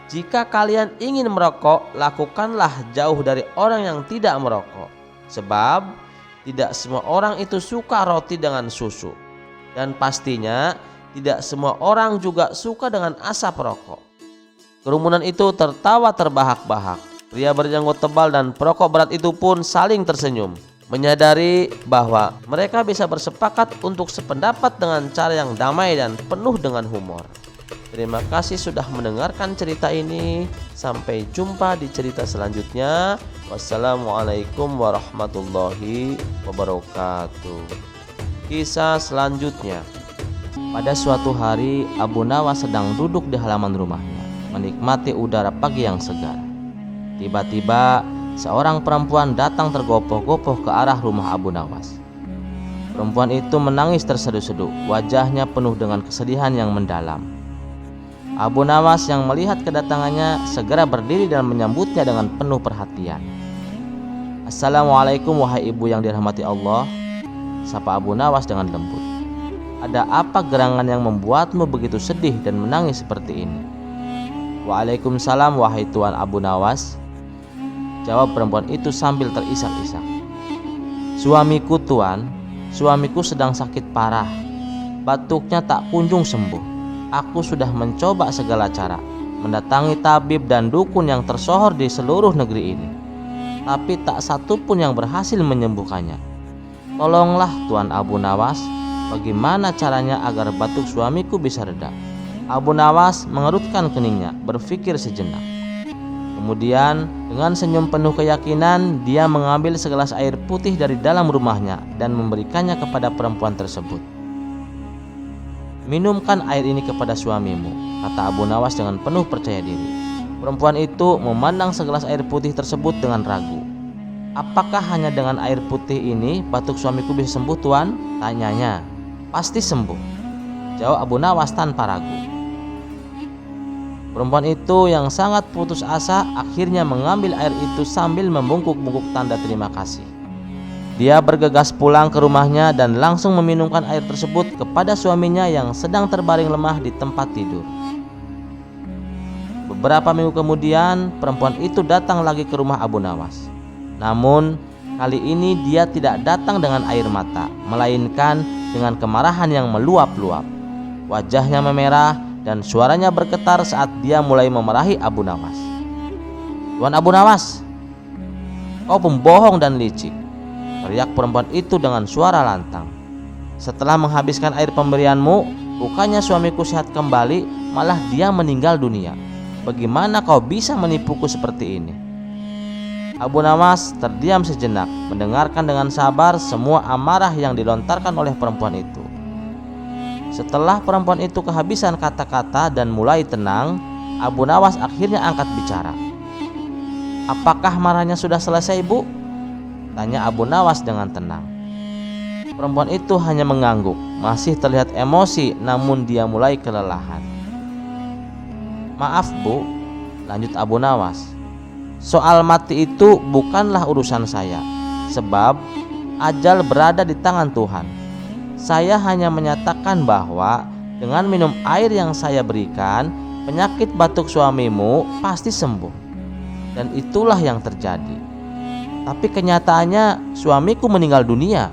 jika kalian ingin merokok, lakukanlah jauh dari orang yang tidak merokok. Sebab tidak semua orang itu suka roti dengan susu. Dan pastinya tidak semua orang juga suka dengan asap rokok. Kerumunan itu tertawa terbahak-bahak. Pria berjanggut tebal dan perokok berat itu pun saling tersenyum, menyadari bahwa mereka bisa bersepakat untuk sependapat dengan cara yang damai dan penuh dengan humor. Terima kasih sudah mendengarkan cerita ini. Sampai jumpa di cerita selanjutnya. Wassalamualaikum warahmatullahi wabarakatuh. Kisah selanjutnya. Pada suatu hari, Abu Nawas sedang duduk di halaman rumahnya, menikmati udara pagi yang segar. Tiba-tiba seorang perempuan datang tergopoh-gopoh ke arah rumah Abu Nawas. Perempuan itu menangis terseduh-seduh, wajahnya penuh dengan kesedihan yang mendalam. Abu Nawas yang melihat kedatangannya segera berdiri dan menyambutnya dengan penuh perhatian. Assalamualaikum wahai ibu yang dirahmati Allah, sapa Abu Nawas dengan lembut. Ada apa gerangan yang membuatmu begitu sedih dan menangis seperti ini? Waalaikumsalam wahai Tuan Abu Nawas, jawab perempuan itu sambil terisak-isak. Suamiku Tuan, suamiku sedang sakit parah. Batuknya tak kunjung sembuh. Aku sudah mencoba segala cara, mendatangi tabib dan dukun yang tersohor di seluruh negeri ini, tapi tak satu pun yang berhasil menyembuhkannya. Tolonglah Tuan Abu Nawas, bagaimana caranya agar batuk suamiku bisa reda? Abu Nawas mengerutkan keningnya, berpikir sejenak. Kemudian dengan senyum penuh keyakinan, dia mengambil segelas air putih dari dalam rumahnya dan memberikannya kepada perempuan tersebut. Minumkan air ini kepada suamimu, kata Abu Nawas dengan penuh percaya diri. Perempuan itu memandang segelas air putih tersebut dengan ragu. Apakah hanya dengan air putih ini batuk suamiku bisa sembuh Tuan? Tanyanya. Pasti sembuh, jawab Abu Nawas tanpa ragu. Perempuan itu yang sangat putus asa akhirnya mengambil air itu sambil membungkuk-bungkuk tanda terima kasih. Dia bergegas pulang ke rumahnya dan langsung meminumkan air tersebut kepada suaminya yang sedang terbaring lemah di tempat tidur. Beberapa minggu kemudian, perempuan itu datang lagi ke rumah Abu Nawas. Namun, kali ini dia tidak datang dengan air mata, melainkan dengan kemarahan yang meluap-luap. Wajahnya memerah dan suaranya bergetar saat dia mulai memarahi Abu Nawas. Tuan Abu Nawas, kau pembohong dan licik, teriak perempuan itu dengan suara lantang. Setelah menghabiskan air pemberianmu, bukannya suamiku sehat kembali, malah dia meninggal dunia. Bagaimana kau bisa menipuku seperti ini? Abu Nawas terdiam sejenak, mendengarkan dengan sabar semua amarah yang dilontarkan oleh perempuan itu. Setelah perempuan itu kehabisan kata-kata dan mulai tenang, Abu Nawas akhirnya angkat bicara. Apakah marahnya sudah selesai, Bu? Tanya Abu Nawas dengan tenang. Perempuan itu hanya mengangguk, masih terlihat emosi, namun dia mulai kelelahan. Maaf Bu, lanjut Abu Nawas. Soal mati itu bukanlah urusan saya, sebab ajal berada di tangan Tuhan. Saya hanya menyatakan bahwa dengan minum air yang saya berikan, penyakit batuk suamimu pasti sembuh. Dan itulah yang terjadi. Tapi kenyataannya suamiku meninggal dunia,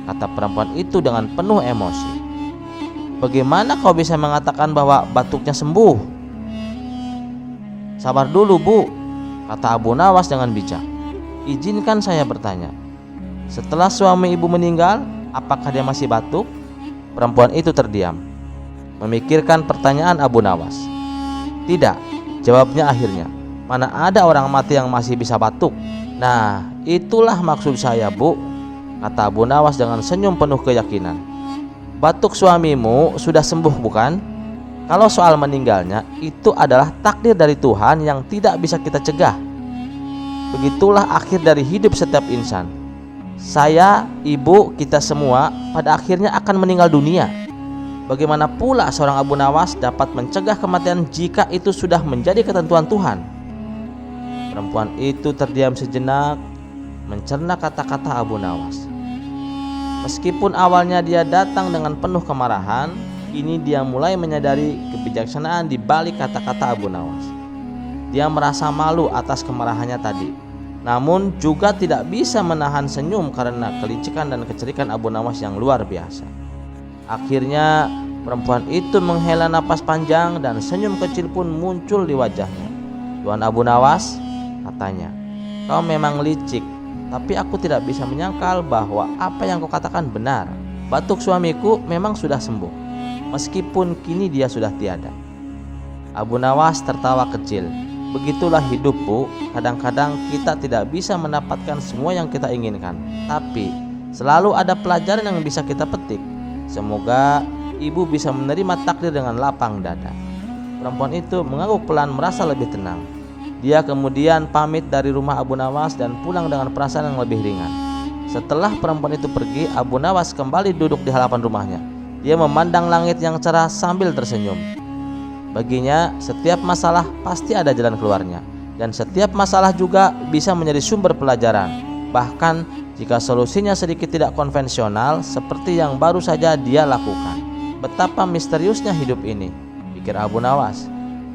kata perempuan itu dengan penuh emosi. Bagaimana kau bisa mengatakan bahwa batuknya sembuh? Sabar dulu, Bu, kata Abu Nawas dengan bijak. Izinkan saya bertanya. Setelah suami ibu meninggal, apakah dia masih batuk? Perempuan itu terdiam, memikirkan pertanyaan Abu Nawas. Tidak, jawabnya akhirnya. Mana ada orang mati yang masih bisa batuk? Nah, itulah maksud saya, Bu, kata Abu Nawas dengan senyum penuh keyakinan. Batuk suamimu sudah sembuh, bukan? Kalau soal meninggalnya, itu adalah takdir dari Tuhan yang tidak bisa kita cegah. Begitulah akhir dari hidup setiap insan. Saya, ibu, kita semua pada akhirnya akan meninggal dunia. Bagaimana pula seorang Abu Nawas dapat mencegah kematian jika itu sudah menjadi ketentuan Tuhan? Perempuan itu terdiam sejenak, mencerna kata-kata Abu Nawas. Meskipun awalnya dia datang dengan penuh kemarahan, kini dia mulai menyadari kebijaksanaan di balik kata-kata Abu Nawas. Dia merasa malu atas kemarahannya tadi, namun juga tidak bisa menahan senyum karena kelicikan dan kecerikan Abu Nawas yang luar biasa. Akhirnya perempuan itu menghela napas panjang dan senyum kecil pun muncul di wajahnya. Tuan Abu Nawas, katanya, kau memang licik, tapi aku tidak bisa menyangkal bahwa apa yang kau katakan benar. Batuk suamiku memang sudah sembuh, meskipun kini dia sudah tiada. Abu Nawas tertawa kecil. Begitulah hidup, Bu. Kadang-kadang kita tidak bisa mendapatkan semua yang kita inginkan, tapi selalu ada pelajaran yang bisa kita petik. Semoga ibu bisa menerima takdir dengan lapang dada. Perempuan itu mengangguk pelan, merasa lebih tenang. Dia kemudian pamit dari rumah Abu Nawas dan pulang dengan perasaan yang lebih ringan. Setelah perempuan itu pergi, Abu Nawas kembali duduk di halaman rumahnya. Dia memandang langit yang cerah sambil tersenyum. Baginya, setiap masalah pasti ada jalan keluarnya, dan setiap masalah juga bisa menjadi sumber pelajaran. Bahkan jika solusinya sedikit tidak konvensional, seperti yang baru saja dia lakukan. Betapa misteriusnya hidup ini, pikir Abu Nawas.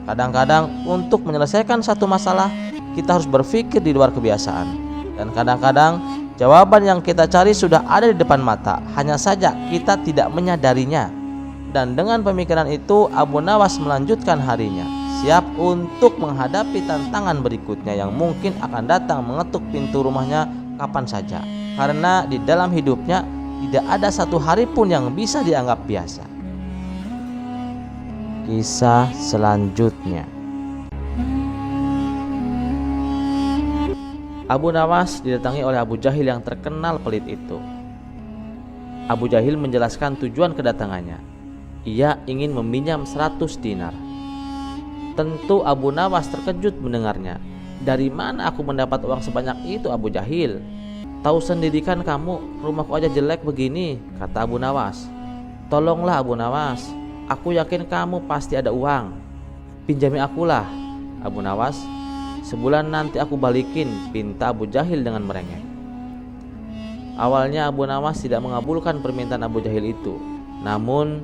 Kadang-kadang untuk menyelesaikan satu masalah, kita harus berpikir di luar kebiasaan. Dan kadang-kadang jawaban yang kita cari sudah ada di depan mata, hanya saja kita tidak menyadarinya. Dan dengan pemikiran itu, Abu Nawas melanjutkan harinya, siap untuk menghadapi tantangan berikutnya yang mungkin akan datang mengetuk pintu rumahnya kapan saja. Karena di dalam hidupnya tidak ada satu hari pun yang bisa dianggap biasa. Kisah selanjutnya. Abu Nawas didatangi oleh Abu Jahil yang terkenal pelit itu. Abu Jahil menjelaskan tujuan kedatangannya. Ia ingin meminjam 100 dinar. Tentu Abu Nawas terkejut mendengarnya. Dari mana aku mendapat uang sebanyak itu, Abu Jahil? Tahu sendiri kan kamu, rumahku aja jelek begini, kata Abu Nawas. Tolonglah Abu Nawas, aku yakin kamu pasti ada uang. Pinjami akulah, Abu Nawas. Sebulan nanti aku balikin, pinta Abu Jahil dengan merengek. Awalnya Abu Nawas tidak mengabulkan permintaan Abu Jahil itu. Namun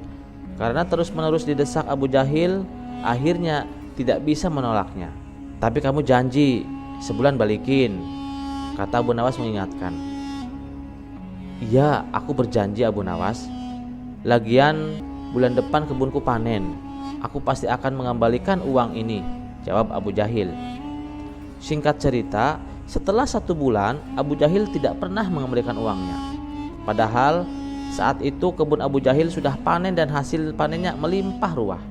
karena terus-menerus didesak Abu Jahil, akhirnya tidak bisa menolaknya. Tapi kamu janji sebulan balikin, kata Abu Nawas mengingatkan. Iya, aku berjanji Abu Nawas. Lagian bulan depan kebunku panen, aku pasti akan mengembalikan uang ini, jawab Abu Jahil. Singkat cerita, setelah 1 bulan Abu Jahil tidak pernah mengembalikan uangnya. Padahal saat itu kebun Abu Jahil sudah panen dan hasil panennya melimpah ruah.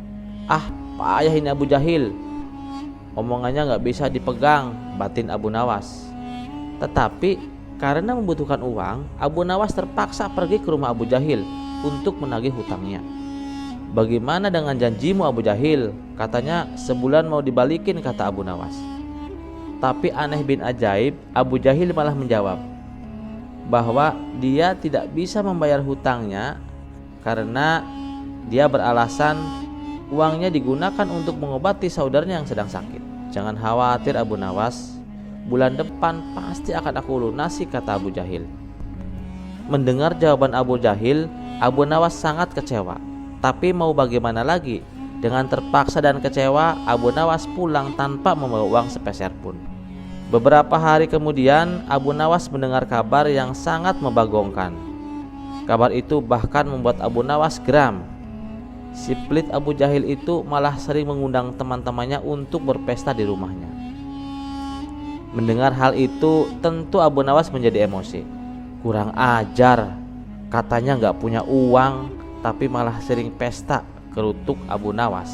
Ah, payah ini Abu Jahil. Omongannya gak bisa dipegang, batin Abu Nawas. Tetapi karena membutuhkan uang, Abu Nawas terpaksa pergi ke rumah Abu Jahil untuk menagih hutangnya. Bagaimana dengan janjimu Abu Jahil? Katanya sebulan mau dibalikin, kata Abu Nawas. Tapi aneh bin ajaib, Abu Jahil malah menjawab bahwa dia tidak bisa membayar hutangnya karena dia beralasan uangnya digunakan untuk mengobati saudaranya yang sedang sakit. Jangan khawatir Abu Nawas, bulan depan pasti akan aku lunasi, kata Abu Jahil. Mendengar jawaban Abu Jahil, Abu Nawas sangat kecewa. Tapi mau bagaimana lagi? Dengan terpaksa dan kecewa, Abu Nawas pulang tanpa membawa uang sepeser pun. Beberapa hari kemudian, Abu Nawas mendengar kabar yang sangat membagongkan. Kabar itu bahkan membuat Abu Nawas geram. Si pelit Abu Jahil itu malah sering mengundang teman-temannya untuk berpesta di rumahnya. Mendengar hal itu, tentu Abu Nawas menjadi emosi. Kurang ajar, katanya gak punya uang, tapi malah sering pesta, kerutuk Abu Nawas.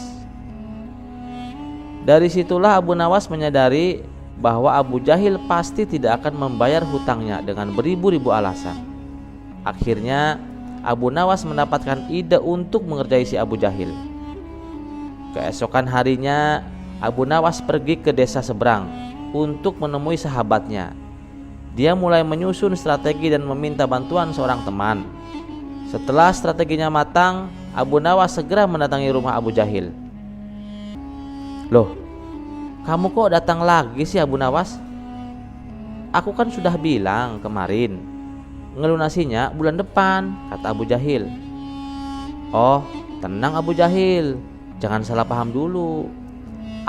Dari situlah Abu Nawas menyadari bahwa Abu Jahil pasti tidak akan membayar hutangnya dengan beribu-ribu alasan. Akhirnya Abu Nawas mendapatkan ide untuk mengerjai si Abu Jahil. Keesokan harinya Abu Nawas pergi ke desa seberang untuk menemui sahabatnya. Dia mulai menyusun strategi dan meminta bantuan seorang teman. Setelah strateginya matang, Abu Nawas segera mendatangi rumah Abu Jahil. Loh, kamu kok datang lagi sih Abu Nawas? Aku kan sudah bilang kemarin, ngelunasinya bulan depan, kata Abu Jahil. Oh, tenang Abu Jahil, jangan salah paham dulu.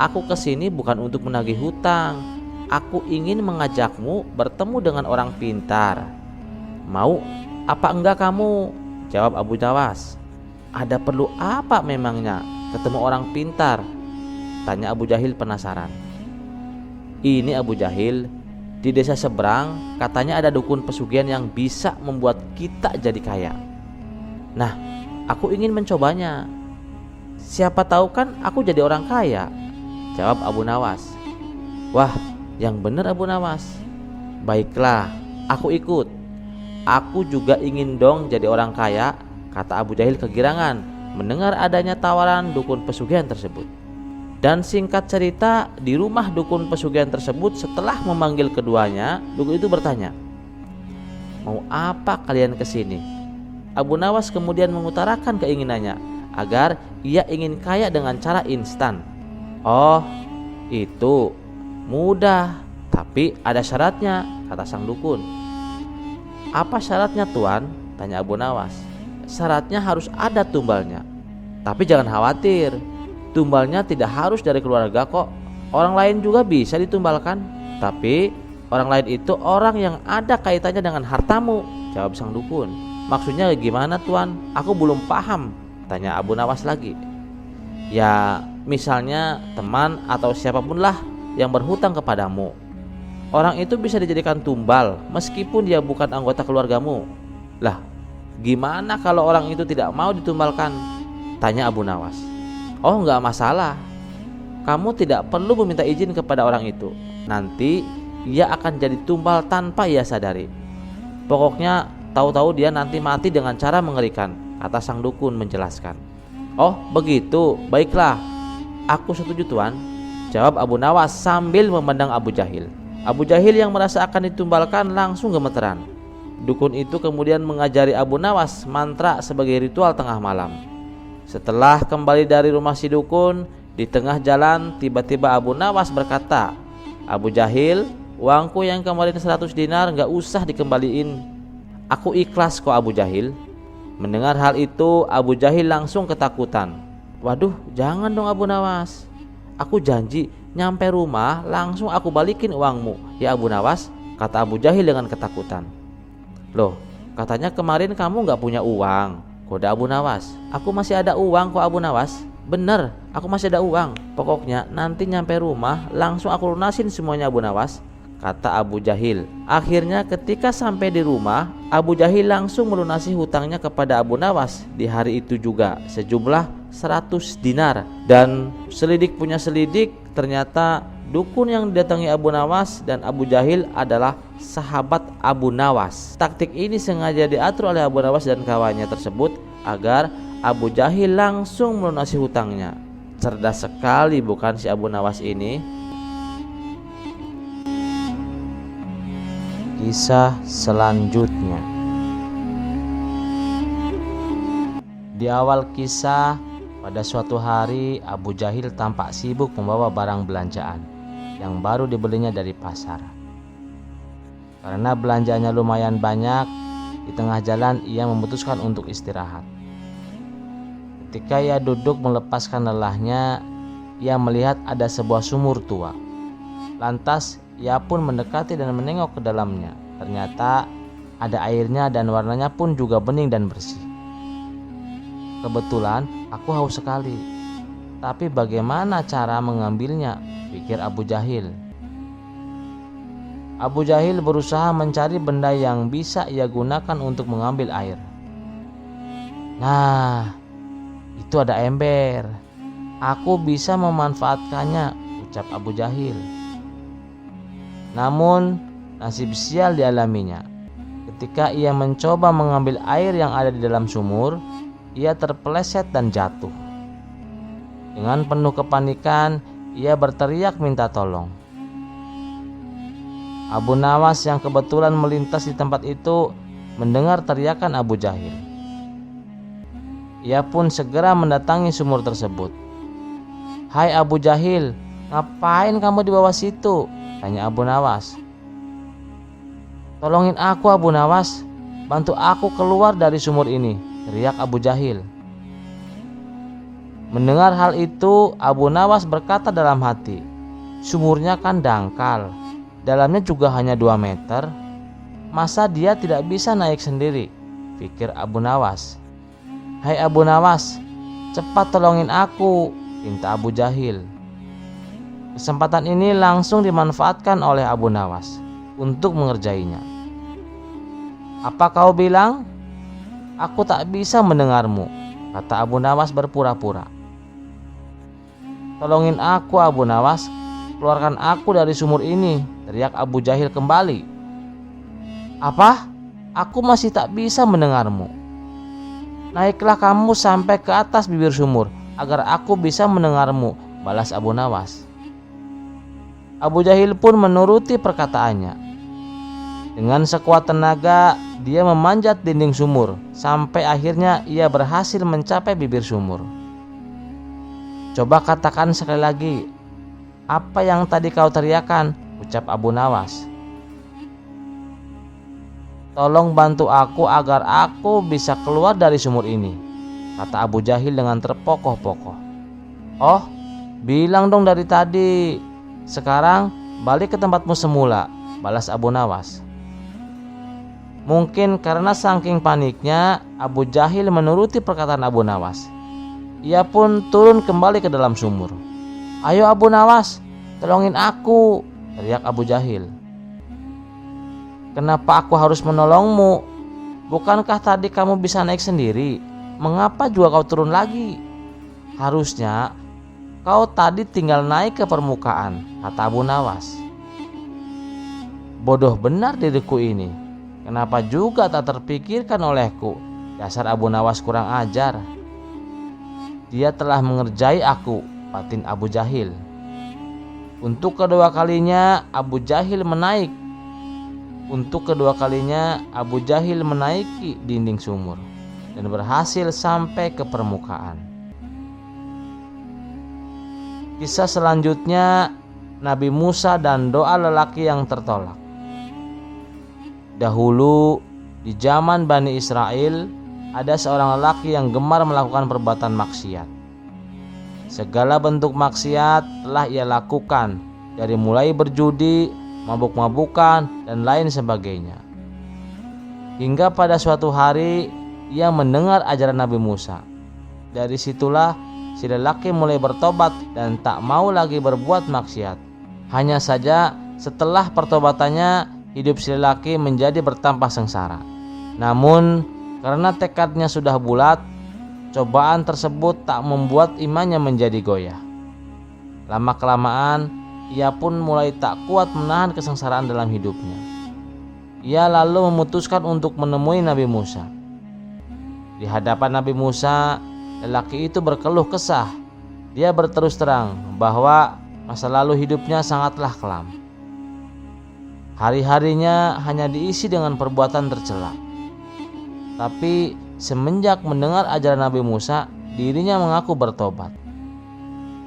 Aku kesini bukan untuk menagih hutang. Aku ingin mengajakmu bertemu dengan orang pintar. Mau apa enggak kamu? Jawab Abu Nawas. Ada perlu apa memangnya ketemu orang pintar? Tanya Abu Jahil penasaran. Ini Abu Jahil, di desa seberang katanya ada dukun pesugihan yang bisa membuat kita jadi kaya. Nah, aku ingin mencobanya. Siapa tahu kan aku jadi orang kaya, jawab Abu Nawas. Wah, yang benar Abu Nawas. Baiklah, aku ikut. Aku juga ingin dong jadi orang kaya, kata Abu Jahil kegirangan mendengar adanya tawaran dukun pesugihan tersebut. Dan singkat cerita, di rumah dukun pesugihan tersebut setelah memanggil keduanya, dukun itu bertanya, mau apa kalian kesini? Abu Nawas kemudian mengutarakan keinginannya agar ia ingin kaya dengan cara instan. Oh, itu mudah, tapi ada syaratnya, kata sang dukun. Apa syaratnya tuan? Tanya Abu Nawas. Syaratnya harus ada tumbalnya. Tapi jangan khawatir, tumbalnya tidak harus dari keluarga kok. Orang lain juga bisa ditumbalkan. Tapi orang lain itu orang yang ada kaitannya dengan hartamu, jawab sang dukun. Maksudnya gimana tuan? Aku belum paham, tanya Abu Nawas lagi. Ya, misalnya teman atau siapapun lah yang berhutang kepadamu. Orang itu bisa dijadikan tumbal meskipun dia bukan anggota keluargamu. Lah, gimana kalau orang itu tidak mau ditumbalkan? Tanya Abu Nawas. Oh, enggak masalah. Kamu tidak perlu meminta izin kepada orang itu. Nanti ia akan jadi tumbal tanpa ia sadari. Pokoknya tahu-tahu dia nanti mati dengan cara mengerikan, kata sang dukun menjelaskan. Oh, begitu. Baiklah. Aku setuju tuan, jawab Abu Nawas sambil memandang Abu Jahil. Abu Jahil yang merasa akan ditumbalkan langsung gemeteran. Dukun itu kemudian mengajari Abu Nawas mantra sebagai ritual tengah malam. Setelah kembali dari rumah si dukun, di tengah jalan tiba-tiba Abu Nawas berkata, Abu Jahil, uangku yang kemarin 100 dinar gak usah dikembaliin. Aku ikhlas kok Abu Jahil. Mendengar hal itu, Abu Jahil langsung ketakutan. Waduh, jangan dong Abu Nawas. Aku janji nyampe rumah langsung aku balikin uangmu ya Abu Nawas, kata Abu Jahil dengan ketakutan. Loh, katanya kemarin kamu gak punya uang, kode Abu Nawas. Aku masih ada uang kok Abu Nawas. Bener, aku masih ada uang. Pokoknya nanti nyampe rumah langsung aku lunasin semuanya Abu Nawas, kata Abu Jahil. Akhirnya ketika sampai di rumah, Abu Jahil langsung melunasi hutangnya kepada Abu Nawas di hari itu juga sejumlah 100 dinar. Dan selidik punya selidik, ternyata dukun yang didatangi Abu Nawas dan Abu Jahil adalah sahabat Abu Nawas. Taktik ini sengaja diatur oleh Abu Nawas dan kawannya tersebut agar Abu Jahil langsung melunasi hutangnya. Cerdas sekali bukan si Abu Nawas ini? Kisah selanjutnya. Di awal kisah, pada suatu hari Abu Jahil tampak sibuk membawa barang belanjaan yang baru dibelinya dari pasar. Karena belanjanya lumayan banyak, di tengah jalan ia memutuskan untuk istirahat. Ketika ia duduk melepaskan lelahnya, ia melihat ada sebuah sumur tua. Lantas ia pun mendekati dan menengok ke dalamnya. Ternyata ada airnya dan warnanya pun juga bening dan bersih. Kebetulan aku haus sekali. Tapi bagaimana cara mengambilnya? Pikir Abu Jahil. Abu Jahil berusaha mencari benda yang bisa ia gunakan untuk mengambil air. Nah, itu ada ember. Aku bisa memanfaatkannya, ucap Abu Jahil. Namun, nasib sial dialaminya. Ketika ia mencoba mengambil air yang ada di dalam sumur, ia terpeleset dan jatuh. Dengan penuh kepanikan, ia berteriak minta tolong. Abu Nawas yang kebetulan melintas di tempat itu mendengar teriakan Abu Jahil. Ia pun segera mendatangi sumur tersebut. "Hai Abu Jahil, ngapain kamu di bawah situ?" tanya Abu Nawas. "Tolongin aku Abu Nawas, bantu aku keluar dari sumur ini," teriak Abu Jahil. Mendengar hal itu, Abu Nawas berkata dalam hati, "Sumurnya kan dangkal, dalamnya juga hanya 2 meter. Masa dia tidak bisa naik sendiri?" pikir Abu Nawas. "Hai Abu Nawas, cepat tolongin aku," pinta Abu Jahil. Kesempatan ini langsung dimanfaatkan oleh Abu Nawas untuk mengerjainya. "Apa kau bilang? Aku tak bisa mendengarmu," kata Abu Nawas berpura-pura. "Tolongin aku Abu Nawas, keluarkan aku dari sumur ini," teriak Abu Jahil kembali. "Apa? Aku masih tak bisa mendengarmu. Naiklah kamu sampai ke atas bibir sumur agar aku bisa mendengarmu," balas Abu Nawas. Abu Jahil pun menuruti perkataannya. Dengan sekuat tenaga, dia memanjat dinding sumur sampai akhirnya ia berhasil mencapai bibir sumur. "Coba katakan sekali lagi, apa yang tadi kau teriakan?" ucap Abu Nawas. "Tolong bantu aku agar aku bisa keluar dari sumur ini," kata Abu Jahil dengan terpokoh-pokoh. "Oh, bilang dong dari tadi. Sekarang balik ke tempatmu semula," balas Abu Nawas. Mungkin karena saking paniknya, Abu Jahil menuruti perkataan Abu Nawas. Ia pun turun kembali ke dalam sumur. "Ayo Abu Nawas, tolongin aku," teriak Abu Jahil. "Kenapa aku harus menolongmu? Bukankah tadi kamu bisa naik sendiri? Mengapa juga kau turun lagi? Harusnya kau tadi tinggal naik ke permukaan," kata Abu Nawas. "Bodoh benar diriku ini. Kenapa juga tak terpikirkan olehku? Dasar Abu Nawas kurang ajar. Dia telah mengerjai aku," batin Abu Jahil. Untuk kedua kalinya Abu Jahil menaiki dinding sumur dan berhasil sampai ke permukaan. Kisah selanjutnya, Nabi Musa dan doa lelaki yang tertolak. Dahulu di zaman Bani Israel, ada seorang lelaki yang gemar melakukan perbuatan maksiat. Segala bentuk maksiat telah ia lakukan, dari mulai berjudi, mabuk-mabukan, dan lain sebagainya. Hingga pada suatu hari ia mendengar ajaran Nabi Musa. Dari situlah si lelaki mulai bertobat dan tak mau lagi berbuat maksiat. Hanya saja setelah pertobatannya, hidup si lelaki menjadi bertambah sengsara. Namun karena tekadnya sudah bulat, cobaan tersebut tak membuat imannya menjadi goyah. Lama-kelamaan ia pun mulai tak kuat menahan kesengsaraan dalam hidupnya. Ia lalu memutuskan untuk menemui Nabi Musa. Di hadapan Nabi Musa, lelaki itu berkeluh kesah. Dia berterus terang bahwa masa lalu hidupnya sangatlah kelam. Hari-harinya hanya diisi dengan perbuatan tercela. Tapi semenjak mendengar ajaran Nabi Musa, dirinya mengaku bertobat.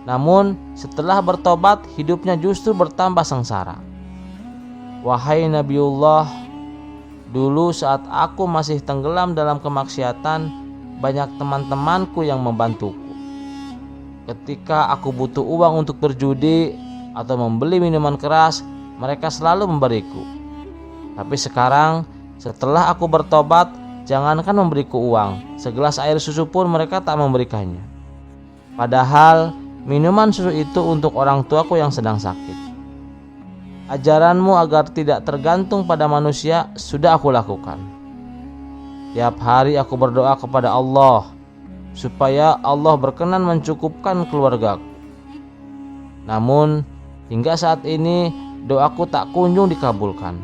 Namun setelah bertobat, hidupnya justru bertambah sengsara. "Wahai Nabiullah, dulu saat aku masih tenggelam dalam kemaksiatan, banyak teman-temanku yang membantuku. Ketika aku butuh uang untuk berjudi atau membeli minuman keras, mereka selalu memberiku. Tapi sekarang, setelah aku bertobat, jangankan memberiku uang, segelas air susu pun mereka tak memberikannya. Padahal minuman susu itu untuk orang tuaku yang sedang sakit. Ajaranmu agar tidak tergantung pada manusia sudah aku lakukan. Tiap hari aku berdoa kepada Allah supaya Allah berkenan mencukupkan keluargaku. Namun hingga saat ini doaku tak kunjung dikabulkan.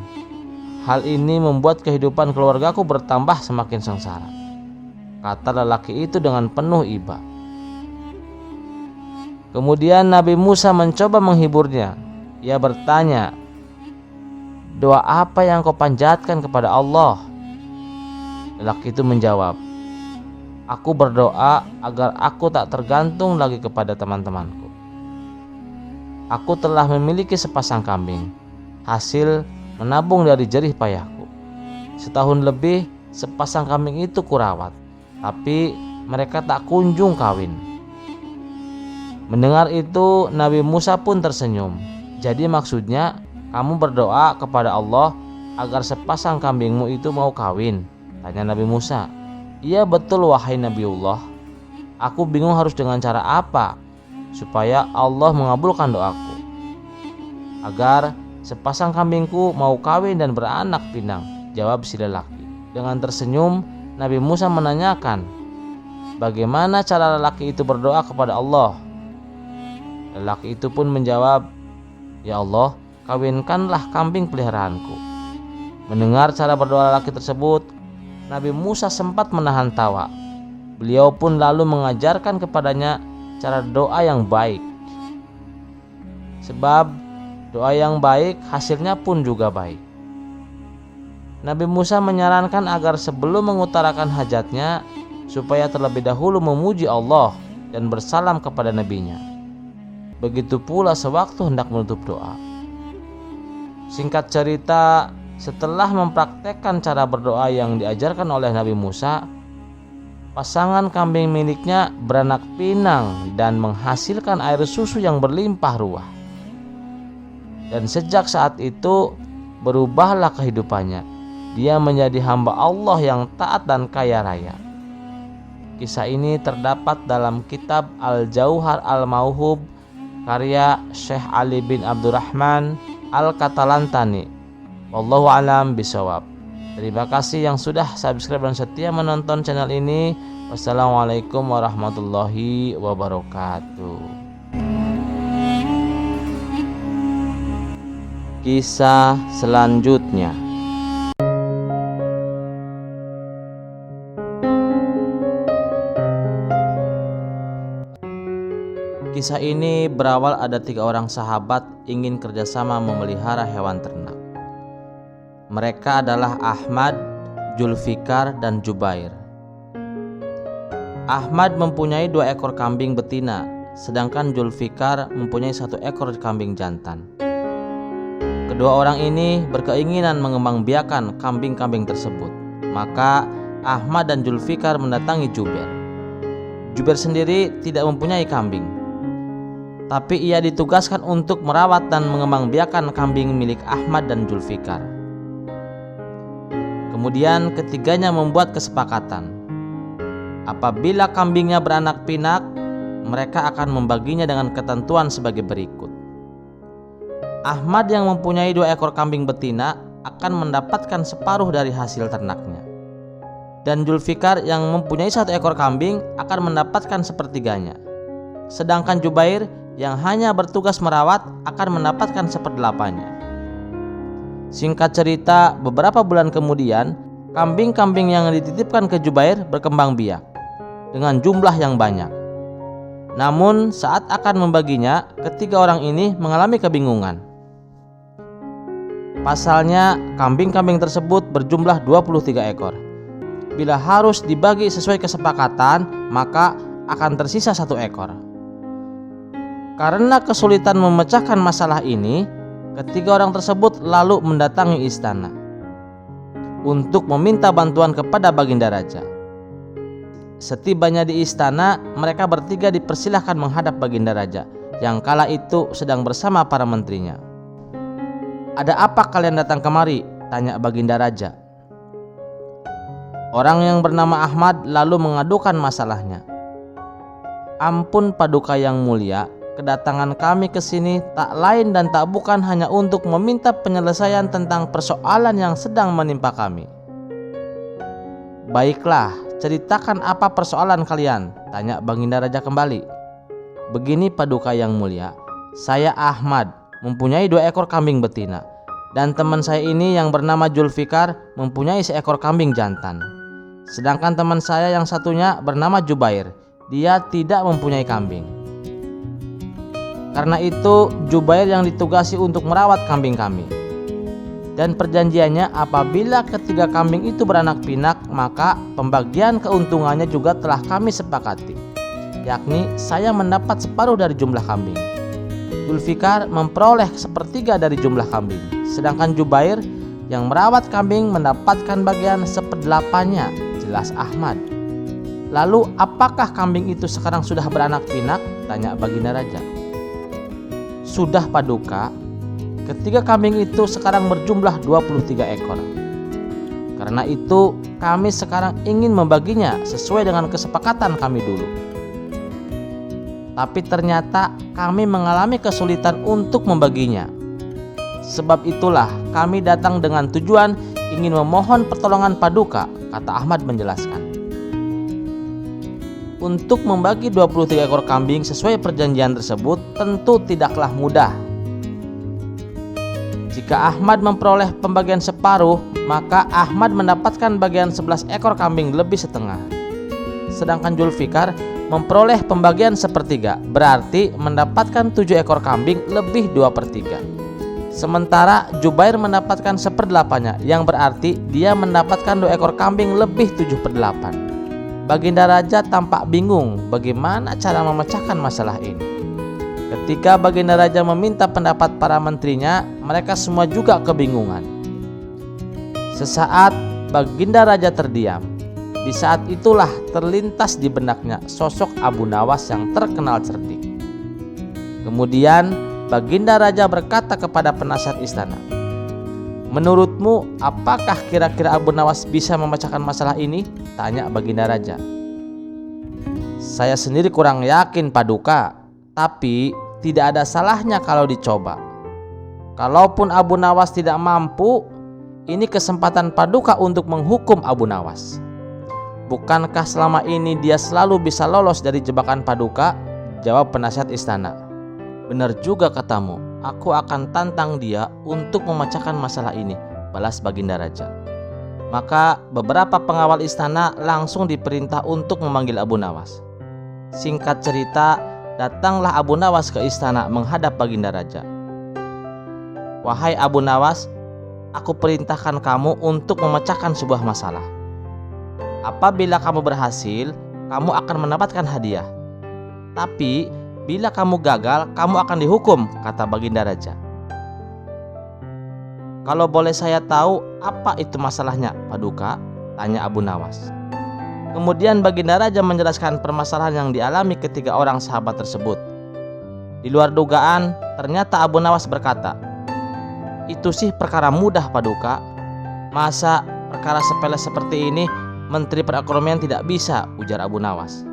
Hal ini membuat kehidupan keluargaku bertambah semakin sengsara," kata lelaki itu dengan penuh iba. Kemudian Nabi Musa mencoba menghiburnya. Ia bertanya, "Doa apa yang kau panjatkan kepada Allah?" Lelaki itu menjawab, "Aku berdoa agar aku tak tergantung lagi kepada teman-temanku. Aku telah memiliki sepasang kambing, hasil menabung dari jerih payahku. Setahun lebih sepasang kambing itu kurawat, tapi mereka tak kunjung kawin." Mendengar itu Nabi Musa pun tersenyum. "Jadi maksudnya kamu berdoa kepada Allah agar sepasang kambingmu itu mau kawin?" tanya Nabi Musa. "Iya betul wahai Nabiullah. Aku bingung harus dengan cara apa supaya Allah mengabulkan doaku agar sepasang kambingku mau kawin dan beranak pinang," jawab si lelaki. Dengan tersenyum Nabi Musa menanyakan, "Bagaimana cara lelaki itu berdoa kepada Allah?" Lelaki itu pun menjawab, "Ya Allah, kawinkanlah kambing peliharaanku." Mendengar cara berdoa lelaki tersebut, Nabi Musa sempat menahan tawa. Beliau pun lalu mengajarkan kepadanya cara doa yang baik. Sebab doa yang baik hasilnya pun juga baik. Nabi Musa menyarankan agar sebelum mengutarakan hajatnya, supaya terlebih dahulu memuji Allah dan bersalam kepada nabinya. Begitu pula sewaktu hendak menutup doa. Singkat cerita, setelah mempraktekkan cara berdoa yang diajarkan oleh Nabi Musa, pasangan kambing miliknya beranak pinang dan menghasilkan air susu yang berlimpah ruah. Dan sejak saat itu berubahlah kehidupannya. Dia menjadi hamba Allah yang taat dan kaya raya. Kisah ini terdapat dalam kitab Al-Jauhar Al-Mauhub karya Syekh Ali bin Abdurrahman Al-Katalantani. Wallahu a'lam bishawab. Terima kasih yang sudah subscribe dan setia menonton channel ini. Wassalamualaikum warahmatullahi wabarakatuh. Kisah selanjutnya. Kisah ini berawal ada 3 orang sahabat ingin kerjasama memelihara hewan ternak. Mereka adalah Ahmad, Julfikar, dan Jubair. Ahmad mempunyai 2 ekor kambing betina, sedangkan Julfikar mempunyai 1 ekor kambing jantan. Kedua orang ini berkeinginan mengembangbiakan kambing-kambing tersebut. Maka Ahmad dan Julfikar mendatangi Jubair. Jubair sendiri tidak mempunyai kambing, tapi ia ditugaskan untuk merawat dan mengembangbiakan kambing milik Ahmad dan Julfikar. Kemudian ketiganya membuat kesepakatan. Apabila kambingnya beranak pinak, mereka akan membaginya dengan ketentuan sebagai berikut. Ahmad yang mempunyai 2 ekor kambing betina akan mendapatkan separuh dari hasil ternaknya. Dan Julfikar yang mempunyai 1 ekor kambing akan mendapatkan sepertiganya. Sedangkan Jubair yang hanya bertugas merawat akan mendapatkan 1/8-nya. Singkat cerita, beberapa bulan kemudian, kambing-kambing yang dititipkan ke Jubair berkembang biak dengan jumlah yang banyak. Namun saat akan membaginya, ketiga orang ini mengalami kebingungan. Pasalnya, kambing-kambing tersebut berjumlah 23 ekor. Bila harus dibagi sesuai kesepakatan, maka akan tersisa 1 ekor. Karena kesulitan memecahkan masalah ini, Ketiga orang tersebut lalu mendatangi istana untuk meminta bantuan kepada Baginda Raja. Setibanya di istana, mereka bertiga dipersilahkan menghadap Baginda Raja yang kala itu sedang bersama para menterinya. "Ada apa kalian datang kemari?" tanya Baginda Raja. Orang yang bernama Ahmad lalu mengadukan masalahnya. "Ampun Paduka yang mulia, kedatangan kami ke sini tak lain dan tak bukan hanya untuk meminta penyelesaian tentang persoalan yang sedang menimpa kami." "Baiklah, ceritakan apa persoalan kalian?" tanya Baginda Raja kembali. "Begini Paduka yang mulia, saya Ahmad mempunyai 2 ekor kambing betina, dan teman saya ini yang bernama Julfikar mempunyai 1 ekor kambing jantan. Sedangkan teman saya yang satunya bernama Jubair, dia tidak mempunyai kambing. Karena itu Jubair yang ditugasi untuk merawat kambing kami. Dan perjanjiannya apabila ketiga kambing itu beranak pinak, maka pembagian keuntungannya juga telah kami sepakati, yakni saya mendapat separuh dari jumlah kambing, Julfikar memperoleh 1/3 dari jumlah kambing, sedangkan Jubair yang merawat kambing mendapatkan bagian 1/8-nya, jelas Ahmad. "Lalu apakah kambing itu sekarang sudah beranak pinak?" tanya Baginda Raja. "Sudah Paduka, ketiga kambing itu sekarang berjumlah 23 ekor. Karena itu kami sekarang ingin membaginya sesuai dengan kesepakatan kami dulu. Tapi ternyata kami mengalami kesulitan untuk membaginya. Sebab itulah kami datang dengan tujuan ingin memohon pertolongan Paduka," kata Ahmad menjelaskan. Untuk membagi 23 ekor kambing sesuai perjanjian tersebut tentu tidaklah mudah. Jika Ahmad memperoleh pembagian separuh, maka Ahmad mendapatkan bagian 11 ekor kambing lebih setengah. Sedangkan Julfikar memperoleh pembagian 1/3, berarti mendapatkan 7 ekor kambing lebih 2/3. Sementara Jubair mendapatkan 1/8-nya, yang berarti dia mendapatkan 2 ekor kambing lebih 7/8. Baginda Raja tampak bingung bagaimana cara memecahkan masalah ini. Ketika Baginda Raja meminta pendapat para menterinya, mereka semua juga kebingungan. Sesaat Baginda Raja terdiam. Di saat itulah terlintas di benaknya sosok Abu Nawas yang terkenal cerdik. Kemudian Baginda Raja berkata kepada penasihat istana, "Menurutmu apakah kira-kira Abu Nawas bisa memecahkan masalah ini?" tanya Baginda Raja. "Saya sendiri kurang yakin Paduka, tapi tidak ada salahnya kalau dicoba. Kalaupun Abu Nawas tidak mampu, ini kesempatan Paduka untuk menghukum Abu Nawas. Bukankah selama ini dia selalu bisa lolos dari jebakan Paduka?" jawab penasihat istana. "Benar juga katamu, aku akan tantang dia untuk memecahkan masalah ini," balas Baginda Raja. Maka beberapa pengawal istana langsung diperintah untuk memanggil Abu Nawas. Singkat cerita, datanglah Abu Nawas ke istana menghadap Baginda Raja. "Wahai Abu Nawas, aku perintahkan kamu untuk memecahkan sebuah masalah. Apabila kamu berhasil, kamu akan mendapatkan hadiah. Tapi bila kamu gagal, kamu akan dihukum," kata Baginda Raja. "Kalau boleh saya tahu apa itu masalahnya, Paduka?" tanya Abu Nawas. Kemudian Baginda Raja menjelaskan permasalahan yang dialami ketiga orang sahabat tersebut. Di luar dugaan, ternyata Abu Nawas berkata, "Itu sih perkara mudah Paduka. Masa perkara sepele seperti ini Menteri Perekonomian tidak bisa," ujar Abu Nawas.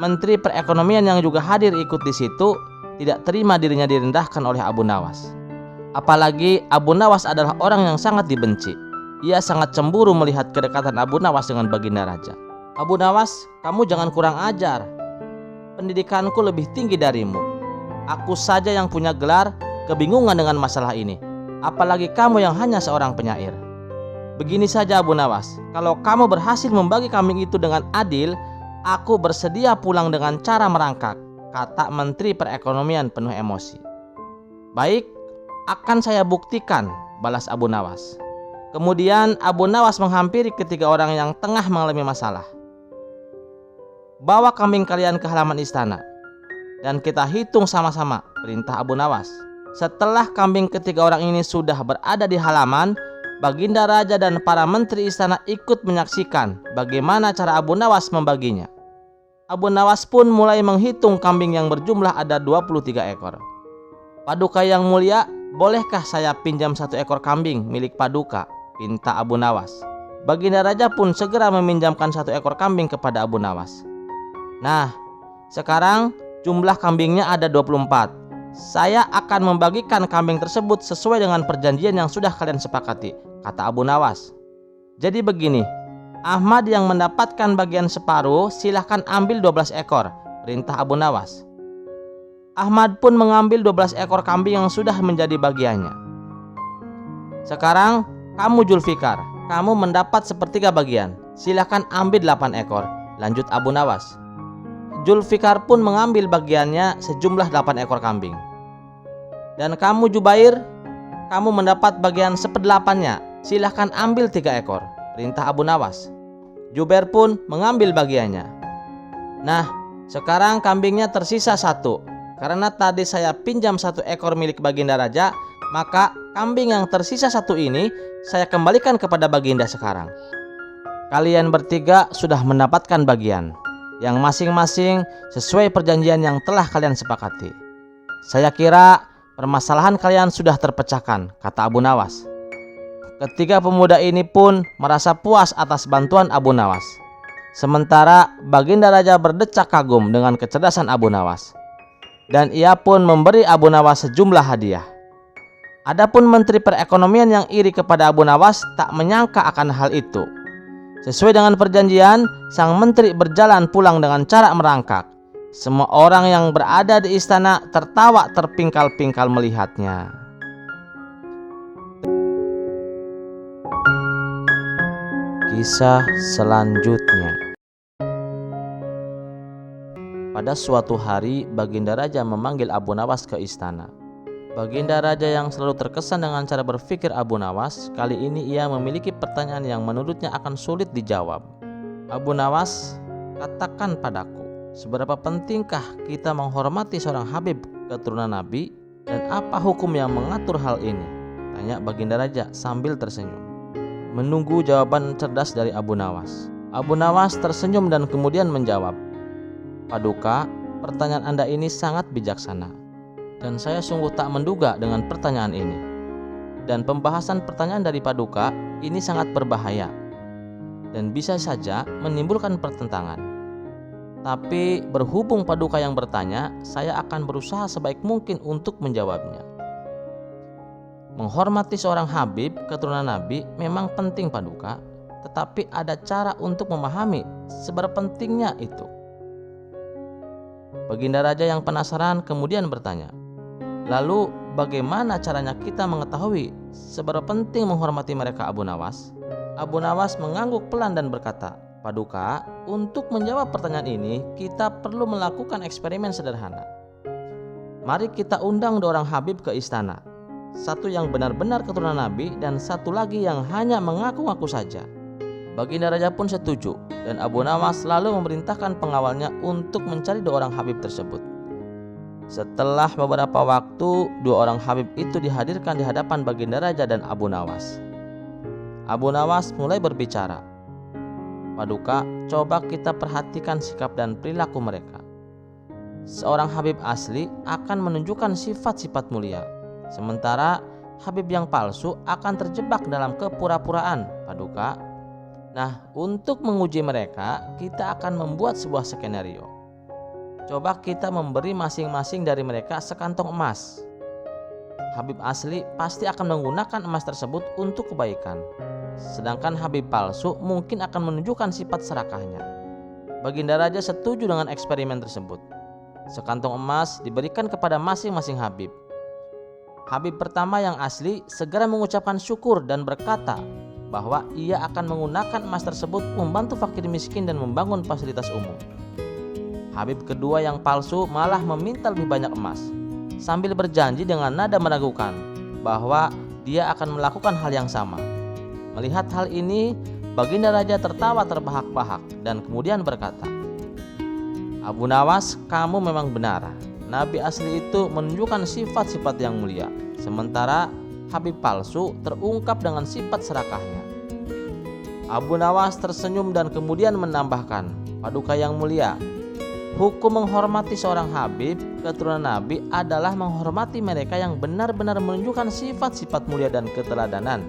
Menteri Perekonomian yang juga hadir ikut di situ tidak terima dirinya direndahkan oleh Abu Nawas. Apalagi Abu Nawas adalah orang yang sangat dibenci. Ia sangat cemburu melihat kedekatan Abu Nawas dengan Baginda Raja. "Abu Nawas, kamu jangan kurang ajar. Pendidikanku lebih tinggi darimu. Aku saja yang punya gelar, kebingungan dengan masalah ini. Apalagi kamu yang hanya seorang penyair. Begini saja Abu Nawas, kalau kamu berhasil membagi kambing itu dengan adil, aku bersedia pulang dengan cara merangkak," kata Menteri Perekonomian penuh emosi. "Baik, akan saya buktikan," balas Abu Nawas. Kemudian Abu Nawas menghampiri ketiga orang yang tengah mengalami masalah. "Bawa kambing kalian ke halaman istana dan kita hitung sama-sama," perintah Abu Nawas. Setelah kambing ketiga orang ini sudah berada di halaman, Baginda Raja dan para menteri istana ikut menyaksikan bagaimana cara Abu Nawas membaginya. Abu Nawas pun mulai menghitung kambing yang berjumlah ada 23 ekor. "Paduka yang mulia, bolehkah saya pinjam 1 ekor kambing milik Paduka?" pinta Abu Nawas. Baginda Raja pun segera meminjamkan 1 ekor kambing kepada Abu Nawas. "Nah, sekarang jumlah kambingnya ada 24. Saya akan membagikan kambing tersebut sesuai dengan perjanjian yang sudah kalian sepakati," kata Abu Nawas. "Jadi begini, Ahmad yang mendapatkan bagian separuh silahkan ambil 12 ekor, perintah Abu Nawas. Ahmad pun mengambil 12 ekor kambing yang sudah menjadi bagiannya. "Sekarang kamu Zulfikar, kamu mendapat sepertiga bagian, silahkan ambil 8 ekor, lanjut Abu Nawas. Zulfikar pun mengambil bagiannya sejumlah 8 ekor kambing. "Dan kamu Jubair, kamu mendapat bagian seperdelapannya, silahkan ambil 3 ekor, perintah Abu Nawas. Jubair pun mengambil bagiannya. "Nah, sekarang kambingnya tersisa 1. Karena tadi saya pinjam 1 ekor milik Baginda Raja, maka kambing yang tersisa 1 ini saya kembalikan kepada Baginda sekarang. Kalian bertiga sudah mendapatkan bagian yang masing-masing sesuai perjanjian yang telah kalian sepakati. Saya kira permasalahan kalian sudah terpecahkan," kata Abu Nawas. Ketiga pemuda ini pun merasa puas atas bantuan Abu Nawas. Sementara Baginda Raja berdecak kagum dengan kecerdasan Abu Nawas, dan ia pun memberi Abu Nawas sejumlah hadiah. Adapun Menteri Perekonomian yang iri kepada Abu Nawas tak menyangka akan hal itu. Sesuai dengan perjanjian, sang menteri berjalan pulang dengan cara merangkak. Semua orang yang berada di istana tertawa terpingkal-pingkal melihatnya. Kisah selanjutnya. Pada suatu hari, Baginda Raja memanggil Abu Nawas ke istana. Baginda Raja yang selalu terkesan dengan cara berpikir Abu Nawas, kali ini ia memiliki pertanyaan yang menurutnya akan sulit dijawab. "Abu Nawas, katakan padaku, seberapa pentingkah kita menghormati seorang Habib keturunan Nabi, dan apa hukum yang mengatur hal ini?" tanya Baginda Raja sambil tersenyum, menunggu jawaban cerdas dari Abu Nawas. Abu Nawas tersenyum dan kemudian menjawab, "Paduka, pertanyaan Anda ini sangat bijaksana. Dan saya sungguh tak menduga dengan pertanyaan ini. Dan pembahasan pertanyaan dari Paduka ini sangat berbahaya dan bisa saja menimbulkan pertentangan. Tapi berhubung Paduka yang bertanya, saya akan berusaha sebaik mungkin untuk menjawabnya. Menghormati seorang Habib keturunan Nabi memang penting Paduka, tetapi ada cara untuk memahami seberapa pentingnya itu." Baginda Raja yang penasaran kemudian bertanya, "Lalu bagaimana caranya kita mengetahui seberapa penting menghormati mereka Abu Nawas?" Abu Nawas mengangguk pelan dan berkata, "Paduka, untuk menjawab pertanyaan ini kita perlu melakukan eksperimen sederhana. Mari kita undang 2 orang Habib ke istana. 1 yang benar-benar keturunan Nabi dan 1 lagi yang hanya mengaku-ngaku saja." Baginda Raja pun setuju, dan Abu Nawas lalu memerintahkan pengawalnya untuk mencari 2 orang Habib tersebut. Setelah beberapa waktu, 2 orang Habib itu dihadirkan di hadapan Baginda Raja dan Abu Nawas. Abu Nawas mulai berbicara, "Paduka, coba kita perhatikan sikap dan perilaku mereka. Seorang Habib asli akan menunjukkan sifat-sifat mulia, sementara Habib yang palsu akan terjebak dalam kepura-puraan, Paduka. Nah, untuk menguji mereka, kita akan membuat sebuah skenario. Coba kita memberi masing-masing dari mereka sekantong emas. Habib asli pasti akan menggunakan emas tersebut untuk kebaikan, sedangkan Habib palsu mungkin akan menunjukkan sifat serakahnya." Baginda Raja setuju dengan eksperimen tersebut. Sekantong emas diberikan kepada masing-masing Habib. Habib pertama yang asli segera mengucapkan syukur dan berkata bahwa ia akan menggunakan emas tersebut membantu fakir miskin dan membangun fasilitas umum. Habib kedua yang palsu malah meminta lebih banyak emas, sambil berjanji dengan nada meragukan bahwa dia akan melakukan hal yang sama. Melihat hal ini, Baginda Raja tertawa terbahak-bahak dan kemudian berkata, "Abu Nawas, kamu memang benar. Nabi asli itu menunjukkan sifat-sifat yang mulia, sementara Habib palsu terungkap dengan sifat serakahnya. Abu Nawas tersenyum dan kemudian menambahkan, "Paduka yang mulia, hukum menghormati seorang Habib keturunan Nabi adalah menghormati mereka yang benar-benar menunjukkan sifat-sifat mulia dan keteladanan.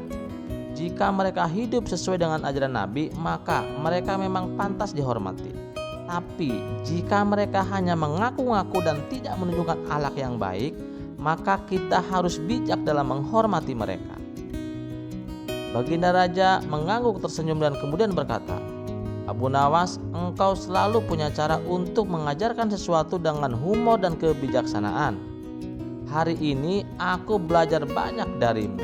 Jika mereka hidup sesuai dengan ajaran Nabi, maka mereka memang pantas dihormati. Tapi jika mereka hanya mengaku-ngaku dan tidak menunjukkan akhlak yang baik, maka kita harus bijak dalam menghormati mereka." Baginda Raja mengangguk tersenyum dan kemudian berkata, "Abu Nawas, engkau selalu punya cara untuk mengajarkan sesuatu dengan humor dan kebijaksanaan. Hari ini aku belajar banyak darimu."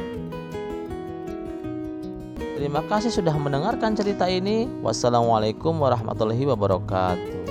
Terima kasih sudah mendengarkan cerita ini. Wassalamualaikum warahmatullahi wabarakatuh.